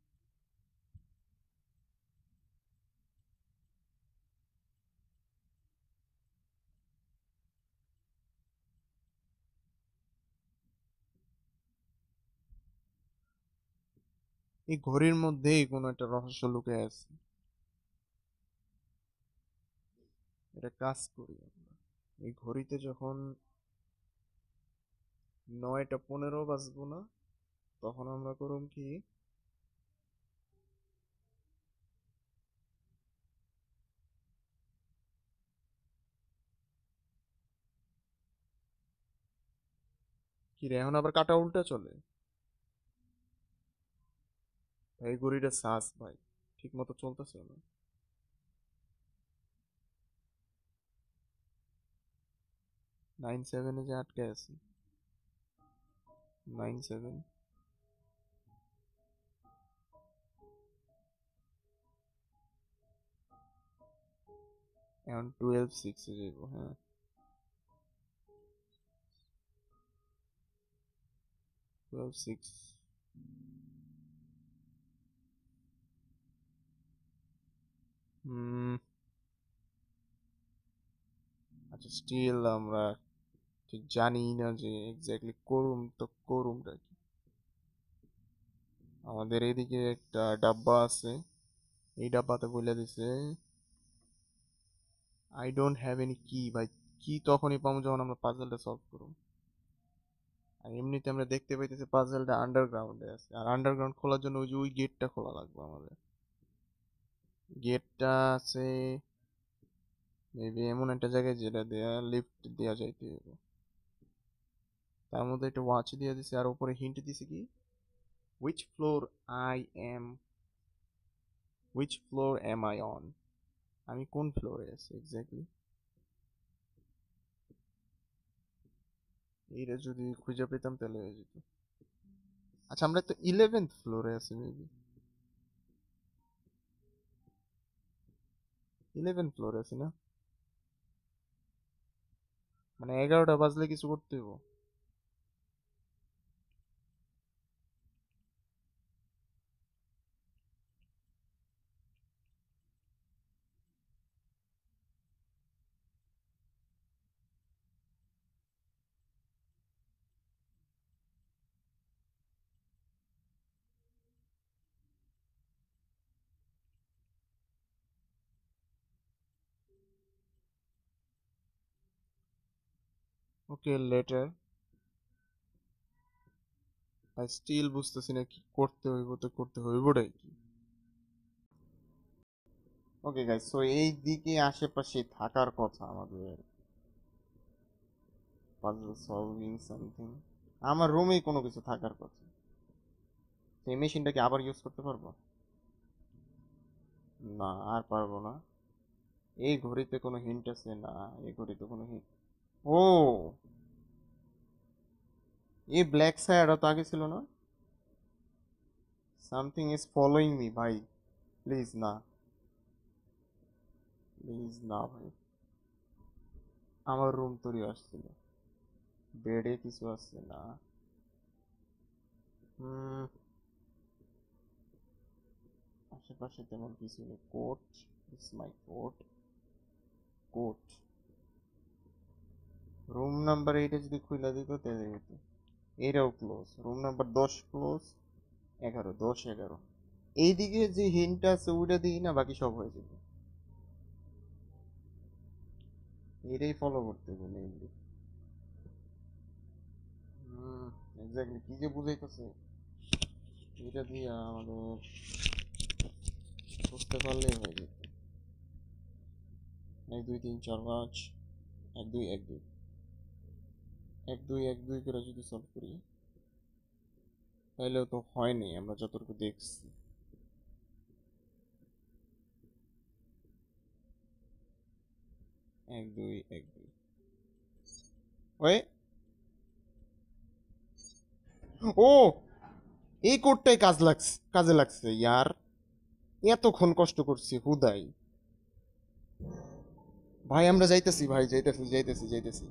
এই ঘড়ির মধ্যেই কোনো একটা রহস্য লুকিয়ে আছে। এটা কাজ করি আমরা। এই ঘড়িতে যখন 9টা 15 বাজবো না, তখন আমরা করুম কি, কি রে, এখন আবার কাটা উল্টা চলে? ভাই ঘড়িটা সাস ভাই, ঠিক মতো চলতেছে না। 9-7 যে আটকে আছে। 9-7, এখন 12-6 যাইব, হ্যাঁ। 12-6। হুম। আচ্ছা, স্টিল আমরা ঠিক জানি না যে এক্স্যাক্টলি করুম তো করুমটা কি। আমাদের এইদিকে একটা ডাব্বা আছে, এই ডাব্বাতে বলে দিছে আই ডোন্ট হ্যাভ এনি কি। ভাই কি তখনই পাবো যখন আমরা পাজলটা সলভ করব। আর এমনিতে আমরা দেখতে পাইতেছি পাজলটা আন্ডারগ্রাউন্ডে আছে, আর আন্ডারগ্রাউন্ড খোলার জন্য ওই যে ওই গেটটা খোলা লাগবে আমাদের। গেটটা আছে মেবি এমন একটা জায়গায় যেটা দেয়া লিফট দেওয়া যাইতে হবে। তার মধ্যে একটা ওয়াচ দিয়ে দিছে, আর উপরে হিন্ট দিছে কি, which floor I am, which floor am I on, আমি কোন ফ্লোরে আছি এক্স্যাক্টলি। এইটা যদি খুঁজে পেতাম তাহলে হয়ে যেত। আচ্ছা, আমরা তো 11th ফ্লোরে আছি মেবি। 11 ফ্লোরে আছি না? মানে 11টা বাজলে কিছু করতে হইব। ওকে, লেটার। আই স্টিল বুঝতেছি না কি করতে হইব, তো করতে হইবটাই কি। ওকে গাইস, সো এই দিকে আশেপাশে থাকার কথা আমাদের, পাজল সলভিং সামথিং। আমার রুমেই কোনো কিছু থাকার কথা। এই মেশিনটাকে আবার ইউজ করতে পারবো? না, আর পারবো না। এই ঘড়িতে কোনো হিন্ট আছে? না, এই ঘড়িতে কোনো হিন্ট। ও, এই ব্ল্যাক সায়ারটা তো আগে ছিল না? সামথিং ইজ ফলোইং মি ভাই, প্লিজ না, প্লিজ না ভাই। আমার রুম তৈরি আসছিল, বেডে কিছু আসছে না। হুম, আশেপাশে তেমন কিছু নেই। Coat, it's my coat. Code. Room number এইটা যদি খুইলা দিত তাহলে হতো। এইটাও ক্লোজ, রুম নাম্বার 10 ক্লোজ, 11, 10, 11। এইদিকে যে হিন্টটা আছে ওইটা দিই না, বাকি সব হয়ে যাবে। এটাই ফলো করতে হবে মেইনলি। এক্স্যাক্টলি কি যে বুঝাইতেছে, এটা দিয়ে আমাদের বুঝতে পারলেই হয়ে যেত। 1 2 3 4 5, 1 2 1 2, 1 2 1 2 করে যদি সলভ করি তাহলেও তো হয়নি আমরা যতটুকু দেখছি। 1 2 1 2 ওই ও, এই কোডটাই কাজে লাগছে ইয়ার। এতক্ষণ কষ্ট করছি হুদাই। ভাই আমরা যাইতেছি, ভাই যাইতেছি।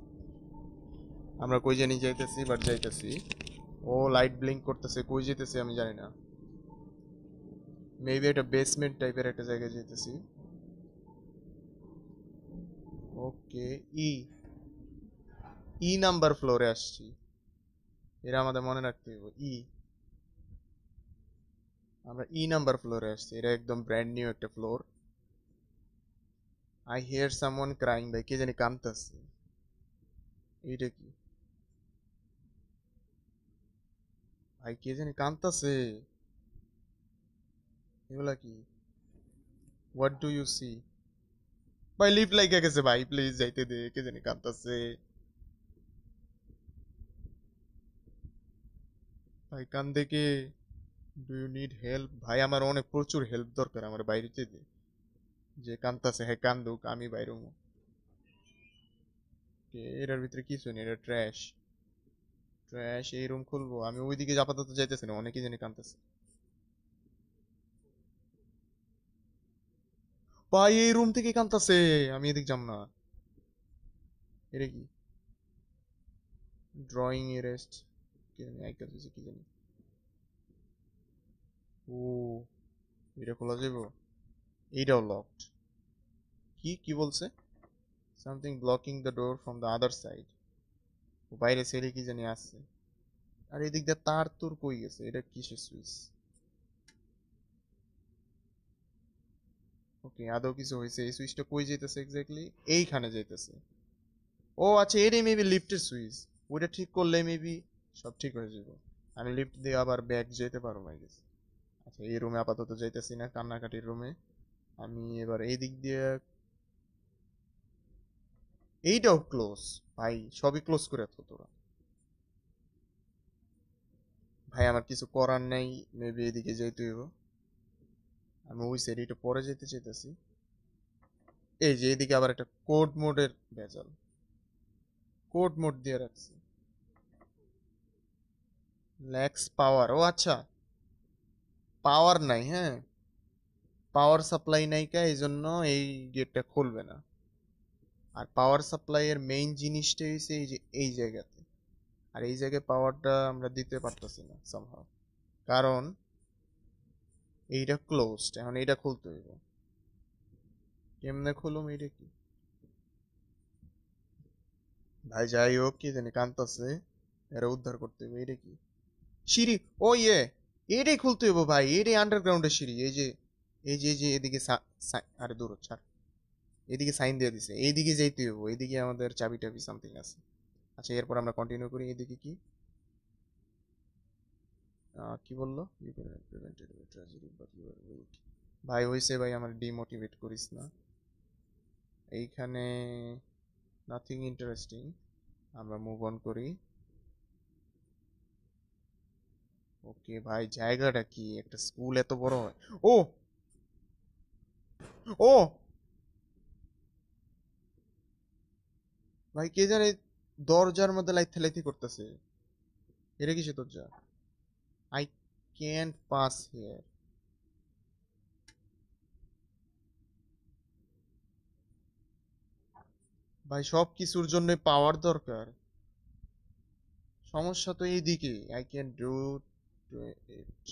আমরা কই জানি যাইতেছি, বাট যাইতেছি। ও লাইট ব্লিঙ্ক করতেছে, কই যেতেছি আমি জানি না। মেবি একটা বেসমেন্ট টাইপের একটা জায়গায় যেতেছি। ওকে, ই ই নাম্বার ফ্লোরে আসছি। এরা আমাদের মনে রাখতে হবে, আমরা ই নাম্বার ফ্লোরে আসছি। এটা একদম ব্র্যান্ড নিউ একটা floor. I here someone crying, ভাই কে জানি কাঁদতেছে। এইটা কি ভাই, কে জানি কাঁদতেছে। এগুলা কি? What do you see? ভাই লিফট লাইগা গেছে ভাই, প্লিজ যাইতে দে, কে জানি কাঁদতেছে। ভাই কান্দে কে? Do you need help? ভাই আমার অনেক প্রচুর হেল্প দরকার, আমার বাইরেতে দে। যে কাঁদতেছে হ্যাঁ কান্দুক, আমি বাইরে। এটার ভিতরে কিছু নেই, এটা ট্র্যাশ। এই রুম খুলবো আমি, ওইদিকে আপাতত যাইতেছি না, অনেকেই জানি কাঁদতেছে। ভাই এই রুম থেকে কাঁদতেছে, আমি এদিক যাম না। এটা কি? ড্রয়িং এরেস্ট, কি জানি আইকার দিছে, কি জানি। ও, এটা খোলা যাবো? এইটাও লকড। কি কি বলছে? Something blocking the door from the other side. বাইরে ছেলে কি জানি আছে। আর এদিক দিয়ে তার তোর কই গেছে, এটা কিসের সুইচ? ওকে, আদৌ কিছু হয়েছে? এই সুইচটা কই যাইতেছে এক্স্যাক্টলি? এইখানে যাইতেছে। ও আচ্ছা, এটাই মেবি লিফটের সুইচ। ওইটা ঠিক করলে মেবি সব ঠিক হয়ে যাবে। আমি লিফট দিয়ে আবার ব্যাক যেতে পারবো আই গেস। আচ্ছা, এই রুমে আপাতত যাইতেছি না, কান্নাকাটির রুমে। আমি এবার এই দিক দিয়ে। এইটাও ক্লোজ। ভাই সবই ক্লোজ করে তো তোরা। ভাই আমার কিছু করার নাই, মেবি এদিকে যাইতে হইব। আমি ওই সাইড একটু পরে যেতে চাইতেছি। এই যে এদিকে আবার একটা কোড মোডের ভেজাল, কোড মোড দিয়ে রাখছি। ল্যাক্স পাওয়ার, ও আচ্ছা, পাওয়ার নাই, হ্যাঁ পাওয়ার সাপ্লাই নাই কা, এই জন্য এই গেটটা খুলবে না। আর পাওয়ার সাপ্লাই এর মেইন জিনিসটা হচ্ছে এই যে এই জায়গাতে। আর এই জায়গায় পাওয়ারটা আমরা দিতে পারতেছি না সামহাও, কারণ এইটা ক্লোজড। এখন এইটা খুলতে হইব। কেমনে খুলুম এইটা কি? ভাই যাই হোক, কি জানি কান্তাছে, এরা উদ্ধার করতে হবে। এইটা কি? সিঁড়ি, ও ইয়ে, এইটাই খুলতে হইব ভাই, এইটাই আন্ডারগ্রাউন্ডের সিঁড়ি। এই যে এদিকে আরে দূর ছাড়। এদিকে সাইন দিয়ে দিছে, এইদিকে যাইতে হইব, এইদিকে আমাদের চাবি টাবি সামথিং আছে। আচ্ছা এরপর আমরা কন্টিনিউ করি। এদিকে কি? কি বললো? You can prevented tragedy but you are weak. ভাই হইছে ভাই, আমার ডিমোটিভেট করিস না। এইখানে নাথিং ইন্টারেস্টিং, আমরা মুভ অন করি। ওকে ভাই, জায়গাটা কি? একটা স্কুল এত বড় হয়? ও ও ভাই কে জানে দরজার মধ্যে লাইথে লাইথে করতেছে। এটা কিসে দরজা? I can't pass here. ভাই সব কিছুর জন্য পাওয়ার দরকার। সমস্যা তো এইদিকে, আই ক্যান ডু ইট।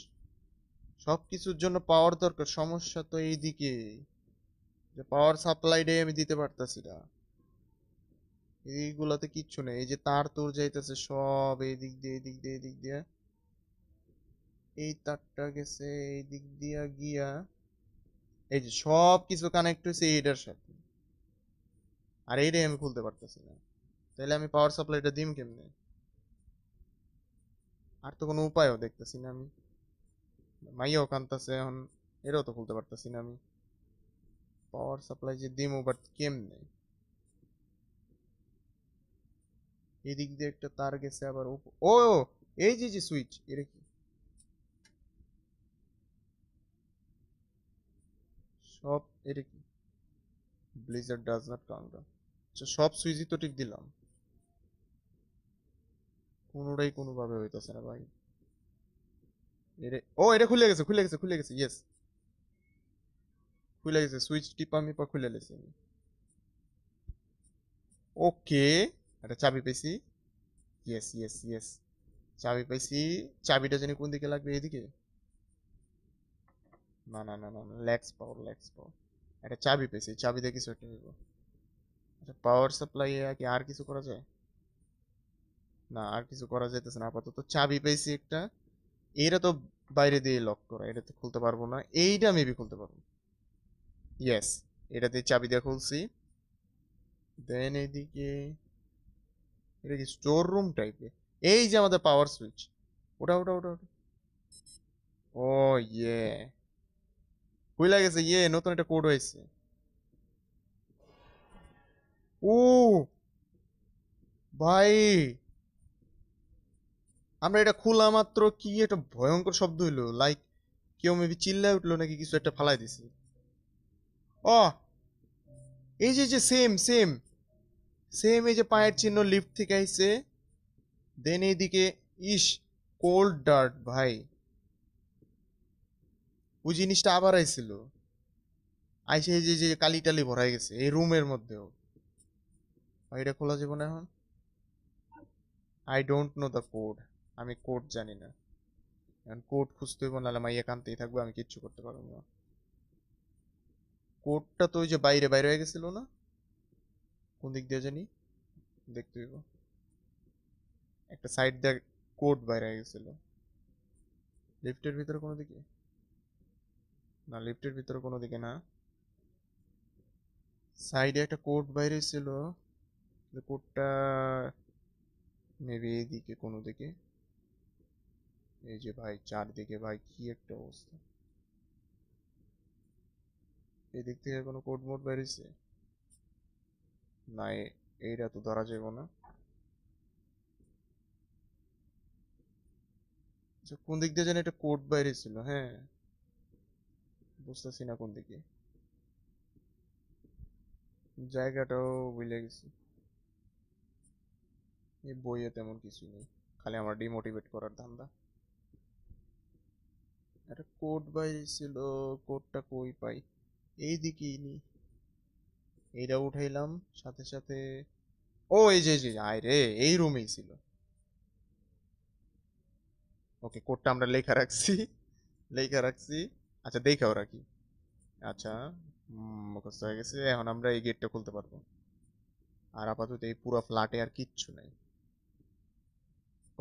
সব কিছুর জন্য পাওয়ার দরকার, সমস্যা তো এইদিকে। যে পাওয়ার সাপ্লাইটাই আমি দিতে পারতাছি না। এইগুলাতে কিচ্ছু নেই, এই যে তার তোর যাইতেছে সব এই দিক দিয়ে এই দিক দিয়ে এই দিক দিয়ে। এই তারটা গেছে এই দিক দিয়া গিয়া এই যে সব কিছু কানেক্ট হয়েছে এইটার সাথে, আর এইটাই আমি খুলতে পারতেছি না। তাহলে আমি পাওয়ার সাপ্লাইটা দিম কেমনে? আর তো কোনো উপায়ও দেখতেছি না আমি। মাইয়াও কানতাছে এখন, এটাও তো খুলতে পারতেছি না আমি। পাওয়ার সাপ্লাই যে দিমু, বাট কেমনে? এদিক দিয়ে একটা তার গেছে আবার ও, এই যে যে সুইচ, এটা কি? সব, এটা কি? ব্লিজার ডাজ নট কাউন্ট। আচ্ছা, সব সুইচই তো টিপ দিলাম, কোনোটাই কোনোভাবে হইতেছে না ভাই। এটা খুলে গেছে, খুলে গেছে, খুলে গেছে, ইয়েস, খুলে গেছে। সুইচ টিপা মিপা খুলে গেছে। ওকে, একটা চাবি পেয়েছি। ইয়েস ইয়েস ইয়েস, চাবি পাইছি। চাবিটা জানি কোন দিকে লাগবে, এদিকে? না না না না, ল্যাক্স পাওয়ার, ল্যাক্স পাওয়ার। একটা চাবি পেয়েছি, চাবি দিয়ে কিছু একটা হইব। আচ্ছা, পাওয়ার সাপ্লাই কি আর কিছু করা যায়? না, আর কিছু করা যাইতেছে না আপাতত। চাবি পেয়েছি একটা, এইটা তো বাইরে দিয়ে লক করা, এটা তো খুলতে পারবো না। এইটা মেবি খুলতে পারবো। ইয়েস, এটা দিয়ে চাবি দিয়ে খুলছি। দেন এইদিকে, এটা কি স্টোর রুম টাইপের? এই যে আমাদের পাওয়ার সুইচ, ওটা ওটা ওটা ওটা। ও ইয়ে, খুইলা গেছে। ইয়ে, নতুন একটা কোড হয়েছে। ও ভাই, আমরা এটা খোলা মাত্র কি একটা ভয়ঙ্কর শব্দ হইলো, লাইক কেউ মেবি চিল্লায় উঠলো নাকি কিছু একটা ফালাই দিছে। ও, এই যে যে সেম সেম সেম, এই যে পায়ের চিহ্ন লিফট থেকে আইছে। দেন এইদিকে, ইস, কোল্ড ডার্ট ভাই, ওই জিনিসটা আবার আইছিল। আইসে এই যে যে কালি টালি ভরাই গেছে এই রুমের মধ্যেও। ভাই, এটা খোলা যাবে না এখন? I don't know the code, আমি কোড জানি না। এখন কোড খুঁজতে হইব, নাহলে মাইয়া কানতেই থাকবো, আমি কিচ্ছু করতে পারবো না। কোডটা তো ওই যে বাইরে বাইরে হয়ে গেছিল না? কোন দিক দিয়ে জানি, দেখতে হইব। একটা সাইড দিয়ে কোড বাইরে হয়ে গেছিল। লিফটের ভিতরে কোনো দিকে? না, লিফটের ভিতরে কোনো দিকে না। সাইডে একটা কোড বাইরে ছিল, কোডটা মেবি এইদিকে কোনো দিকে। এই যে ভাই, চারদিকে ভাই কি একটা অবস্থা। এই দিক থেকে কোনো কোড মোড বেরিয়েছে? না, এইটা তো ধরা যাবে না। আচ্ছা, কোন দিক দিয়ে যেন একটা কোড বাইরে ছিল, হ্যাঁ, বুঝতেছি না কোন দিকে। জায়গাটাও ভুলে গেছি। এই বইয়ে তেমন কিছু নেই, খালি আমার ডিমোটিভেট করার ধান্দা। একটা কোড বাইরে ছিল, কোডটা কই পাই? এই দিকেই নি। এইটা উঠাইলাম সাথে সাথে। ও এই যে যে আয় রে, এই রুমেই ছিল। ওকে, কোডটা আমরা লেখা রাখছি, লেখা রাখছি। আচ্ছা, দেখাও রাখি। আচ্ছা, মুখস্থ হয়ে গেছে। এখন আমরা এই গেটটা খুলতে পারবো। আর আপাতত এই পুরো ফ্ল্যাটে আর কিচ্ছু নাই।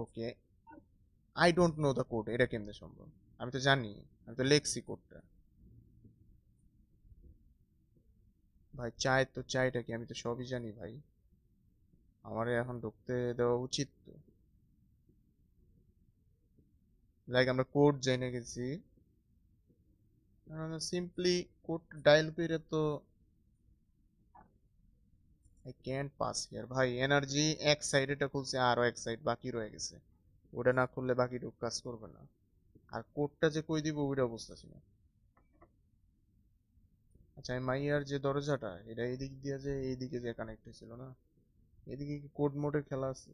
Okay, I don't know the code, এটা কেমনে সম্ভব? আমি তো জানি, আমি তো লেখছি কোডটা। ভাই, চায় তো চাইটা কি, আমি তো সবই জানি ভাই। আমারে এখন ঢুকতে দেওয়া উচিত তো। লাইক আমরা কোড জেনে গেছি, সিম্পলি কোড ডায়াল করে তো। আই ক্যান্ট পাস হিয়ার ভাই। এনার্জি এক সাইড, এটা খুলছে, আরো এক সাইড বাকি রয়ে গেছে। ওটা না খুললে বাকিটুকু কাজ করবে না। আর কোডটা যে কই দিব ওইটা বুঝতেছি না। আচ্ছা, এই মাইয়ার যে দরজাটা, এটা এইদিক দিয়ে যে এইদিকে যে কানেক্ট হয়েছিল না, এদিকে কি কোড মোডের খেলা আছে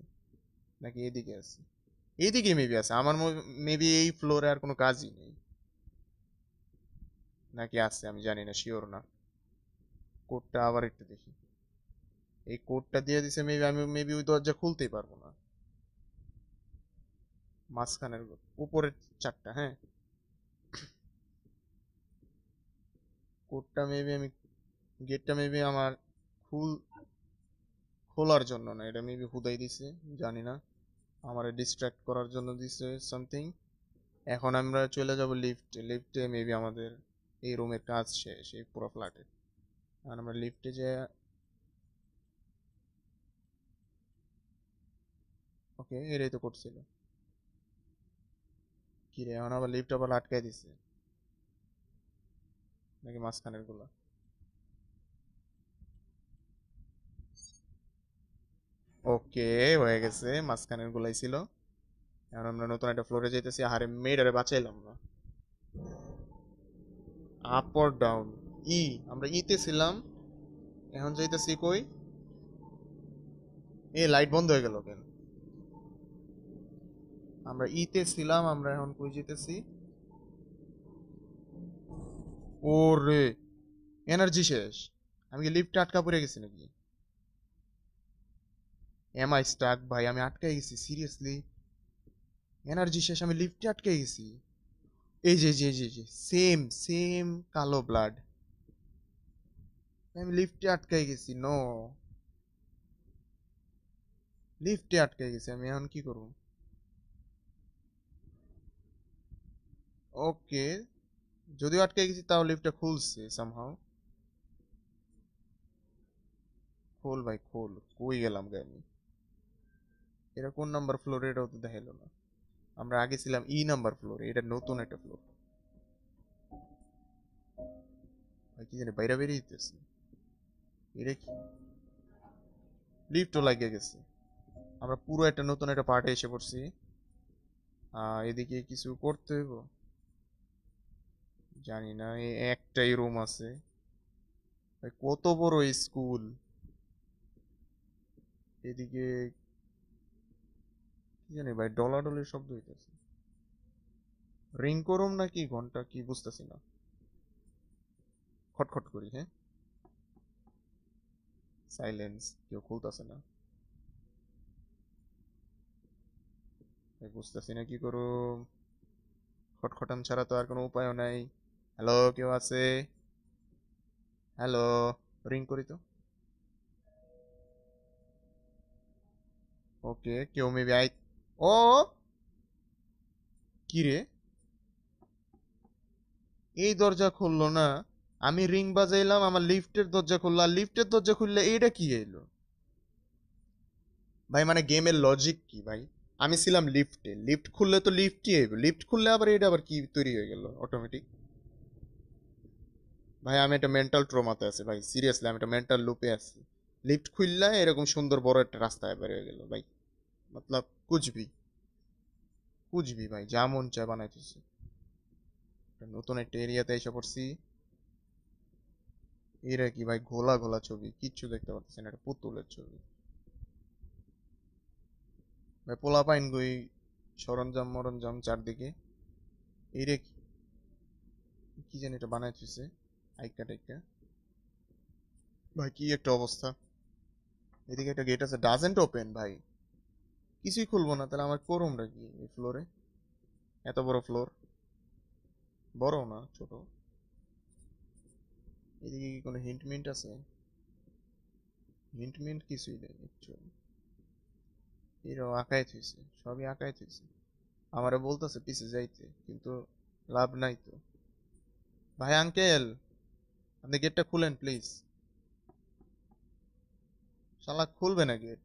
নাকি এদিকে আছে? এইদিকে মেবি আছে আমার, মেবি এই ফ্লোরে আর কোনো কাজই নেই, নাকি আছে আমি জানি না, শিওর না। কোডটা আবার একটু দেখি। এই কোডটা দিয়ে দিছে মেবি, আমি মেবি ওই দরজা খুলতেই পারবো না। মাঝখানের উপরের চারটা, হ্যাঁ, কোডটা মেবি আমি গেটটা মেবি আমার খুল খোলার জন্য না, এটা মেবি হুদাই দিছে, জানি না, আমার ডিস্ট্রাক্ট করার জন্য দিছে সামথিং। এখন আমরা চলে যাব লিফটে, লিফটে মেবি আমাদের এই রুমের কাজ শেষ এই পুরো ফ্ল্যাটে। আর আমরা লিফটে যে, ওকে এটাই তো করছিল। কি রে, এখন আবার লিফট আবার আটকাই দিছে নাকি মাঝখানের গুলা? ওকে, হয়ে গেছে, মাঝখানের গুলাই ছিল। এখন আমরা নতুন একটা ফ্লোরে যাইতেছি, আরে মেয়েটারে বাঁচাইলাম না। Up or down? ই, আমরা ইতে ছিলাম, এখন যাইতেছি কই? এ লাইট বন্ধ হয়ে গেল কেন? আমরা ইতে ছিলাম, আমরা এখন কই যেতেছি? ওরে, এনার্জি শেষ। আমি কি লিফটে আটকা পড়ে গেছি নাকি? এম আই স্টাক ভাই, আমি আটকে গেছি সিরিয়াসলি। এনার্জি শেষ, আমি লিফটে আটকে গেছি। এই যে যে যে যে সেম সেম কালো ব্লাড, আমি লিফটে আটকে গেছি। নো, লিফটে আটকে গেছি, আমি এখন কি করব? ওকে, যদিও আটকে গেছি তাও লিফটটা খুলছে সামহাউ। খোল ভাই খোল, কই গেলাম গে আমি? এটা কোন নাম্বার ফ্লোরে, এটাও তো দেখাইলো না। আমরা আগে ছিলাম ই নাম্বার ফ্লোরে, এটা নতুন একটা ফ্লোর। ভাই কি জানি বাইরে বেরিয়ে দিতেছে, এটা কি? লিফটও লাগিয়ে গেছে, আমরা পুরো একটা নতুন একটা পার্টে এসে পড়ছি। এদিকে কিছু করতে হইব, জানি না। একটাই রুম আছে ভাই, কত বড় স্কুল। এদিকে কি জানি ভাই, ডলাডলির শব্দ হইতেছে। রিং করুম নাকি ঘন্টা কি বুঝতেছি না। খটখট করি, হ্যাঁ। সাইলেন্স, কেউ খুলতেছে না ভাই, বুঝতেছি না কি করুম। খটখটান ছাড়া তো আর কোনো উপায়ও নাই। হ্যালো, কেউ আছে? হ্যালো, রিং করি তো। ওকে, কেউ মেবি আই। ও, কি রে, এই দরজা খুললো না? আমি রিং বাজাইলাম, আমার লিফটের দরজা খুললো, আর লিফটের দরজা খুললে এইটা কি এলো? ভাই মানে গেমের লজিক কি ভাই? আমি ছিলাম লিফটে, লিফট খুললে তো লিফটই আইব, লিফট খুললে আবার এটা আবার কি তৈরি হয়ে গেল অটোমেটিক? ভাই আমি একটা মেন্টাল ট্রমাতে আছি ভাই, সিরিয়াসলি আমি একটা মেন্টাল লুপে আছি। লিফট খুললা এরকম সুন্দর বড় একটা রাস্তায় বের হয়ে গেল ভাই, মতলব কুচবি, কুচবি ভাই, যা মন চায় বানাইতেছি। নতুন একটা এরিয়াতে এসে পড়ছি। এরা কি ভাই, ঘোলা ঘোলা ছবি, কিচ্ছু দেখতে পাচ্ছি না, একটা পুতুলের ছবি। ভাই পোলা পাইন গই, সরঞ্জাম মরঞ্জাম চারদিকে। এইরে কি, কি জানি এটা বানাইতেছে, আইকা টাইকা। ভাই কি একটা অবস্থা। এদিকে একটা গেট আছে, ডাজেন্ট ওপেন ভাই। কিছুই খুলবো না, তাহলে আমার করুমটা কি এই ফ্লোরে? এত বড় ফ্লোর, বড় না ছোট। এদিকে কি কোনো হিন্ট মিন্ট আছে? হিন্ট মিন্ট কিছুই নেই অ্যাকচুয়ালি। এরাও আঁকায় থইছে, সবই আঁকায় থইছে। আমারে বলতেছে পিছে যাইতে, কিন্তু লাভ নাই তো। ভাই আঙ্কেল, আপনি গেটটা খুলেন প্লিজ। শালা খুলবে না গেট,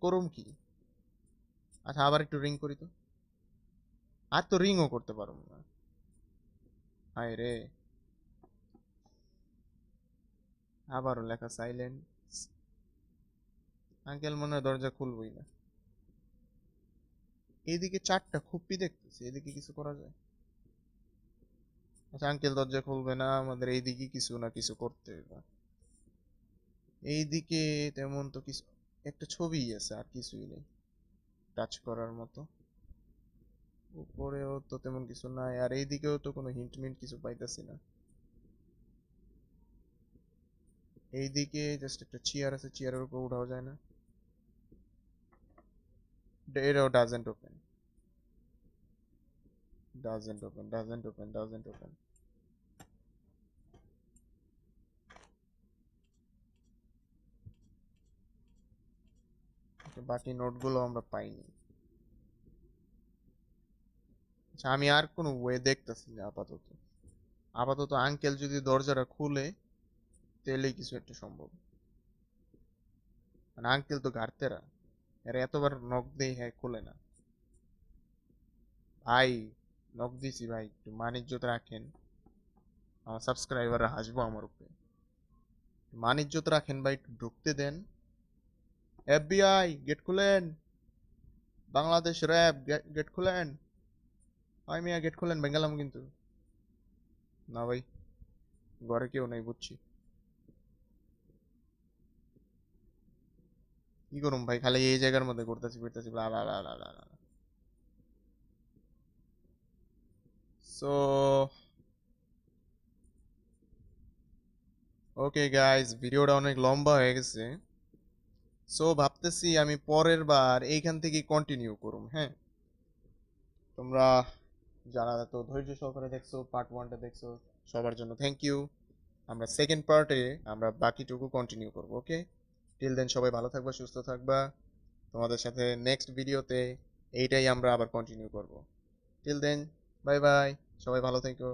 করুম কি? আচ্ছা আবার একটু রিং করি তো। আর তো রিংও করতে পারবো না। হায় রে, আবারও লেখা সাইলেন্ট। আঙ্কেল মনে হয় দরজা খুলবই না। এইদিকে চারটা খুপি দেখতেছি, এদিকে কিছু করা যায়? আচ্ছা আঙ্কেল দরজা খুলবে না, আমাদের এইদিকে কিছু না কিছু করতে হবে। এইদিকে তেমন তো কিছু, একটা ছবি আছে আর কিছুই নেই টাচ করার মতো। উপরেও তো তেমন কিছু নাই, আর এইদিকেও তো কোনো হিন্ট মিন্ট কিছু পাইতেছি না। এইদিকে জাস্ট একটা চেয়ার আছে, চেয়ারের উপর উঠাও যায় না। এটাও doesn't open, doesn't open, doesn't open, doesn't open. বাকি নোটগুলো আমরা পাইনি। আচ্ছা, আমি আর কোনো ওয়ে দেখতেছি না আপাতত। আপাতত আঙ্কেল যদি দরজাটা খুলে তাহলেই কিছু একটা সম্ভব। মানে আঙ্কেল তো গাড়তেরা, এর এতবার নক দেই, হ্যাঁ খুলে না। ভাই, নক দিছি ভাই, একটু মান ইজ্জত রাখেন। আমার সাবস্ক্রাইবাররা হাসবো আমার উপরে। মান ইজ্জত রাখেন ভাই, একটু ঢুকতে দেন। এফবিআই গেট খুলেন, বাংলাদেশ র্যাব গেট খুলেন। ভাই মিয়া গেট খুলেন, বেঙ্গালাম কিন্তু। না ভাই, ঘরে কেউ নেই বুঝছি। কি করুম ভাই, খালি এই জায়গার মধ্যে ঘুরতেছি ফিরতেছি, লা লা লা লা লা লা। সো ওকে গাইস, ভিডিওটা অনেক লম্বা হয়ে গেছে। সো ভাবতেছি আমি পরের বার এইখান থেকে কন্টিনিউ করুম, হ্যাঁ। তোমরা যারা তো ধৈর্য সহকারে দেখছো, পার্ট ওয়ানটা দেখছো, সবার জন্য থ্যাংক ইউ। আমরা সেকেন্ড পার্টে আমরা বাকিটুকু কন্টিনিউ করবো, ওকে। টিল দেন সবাই ভালো থাকবা, সুস্থ থাকবা। তোমাদের সাথে নেক্সট ভিডিওতে এইটাই আমরা আবার কন্টিনিউ করব। টিল দেন, বাই বাই, সবাই ভালো থেকো।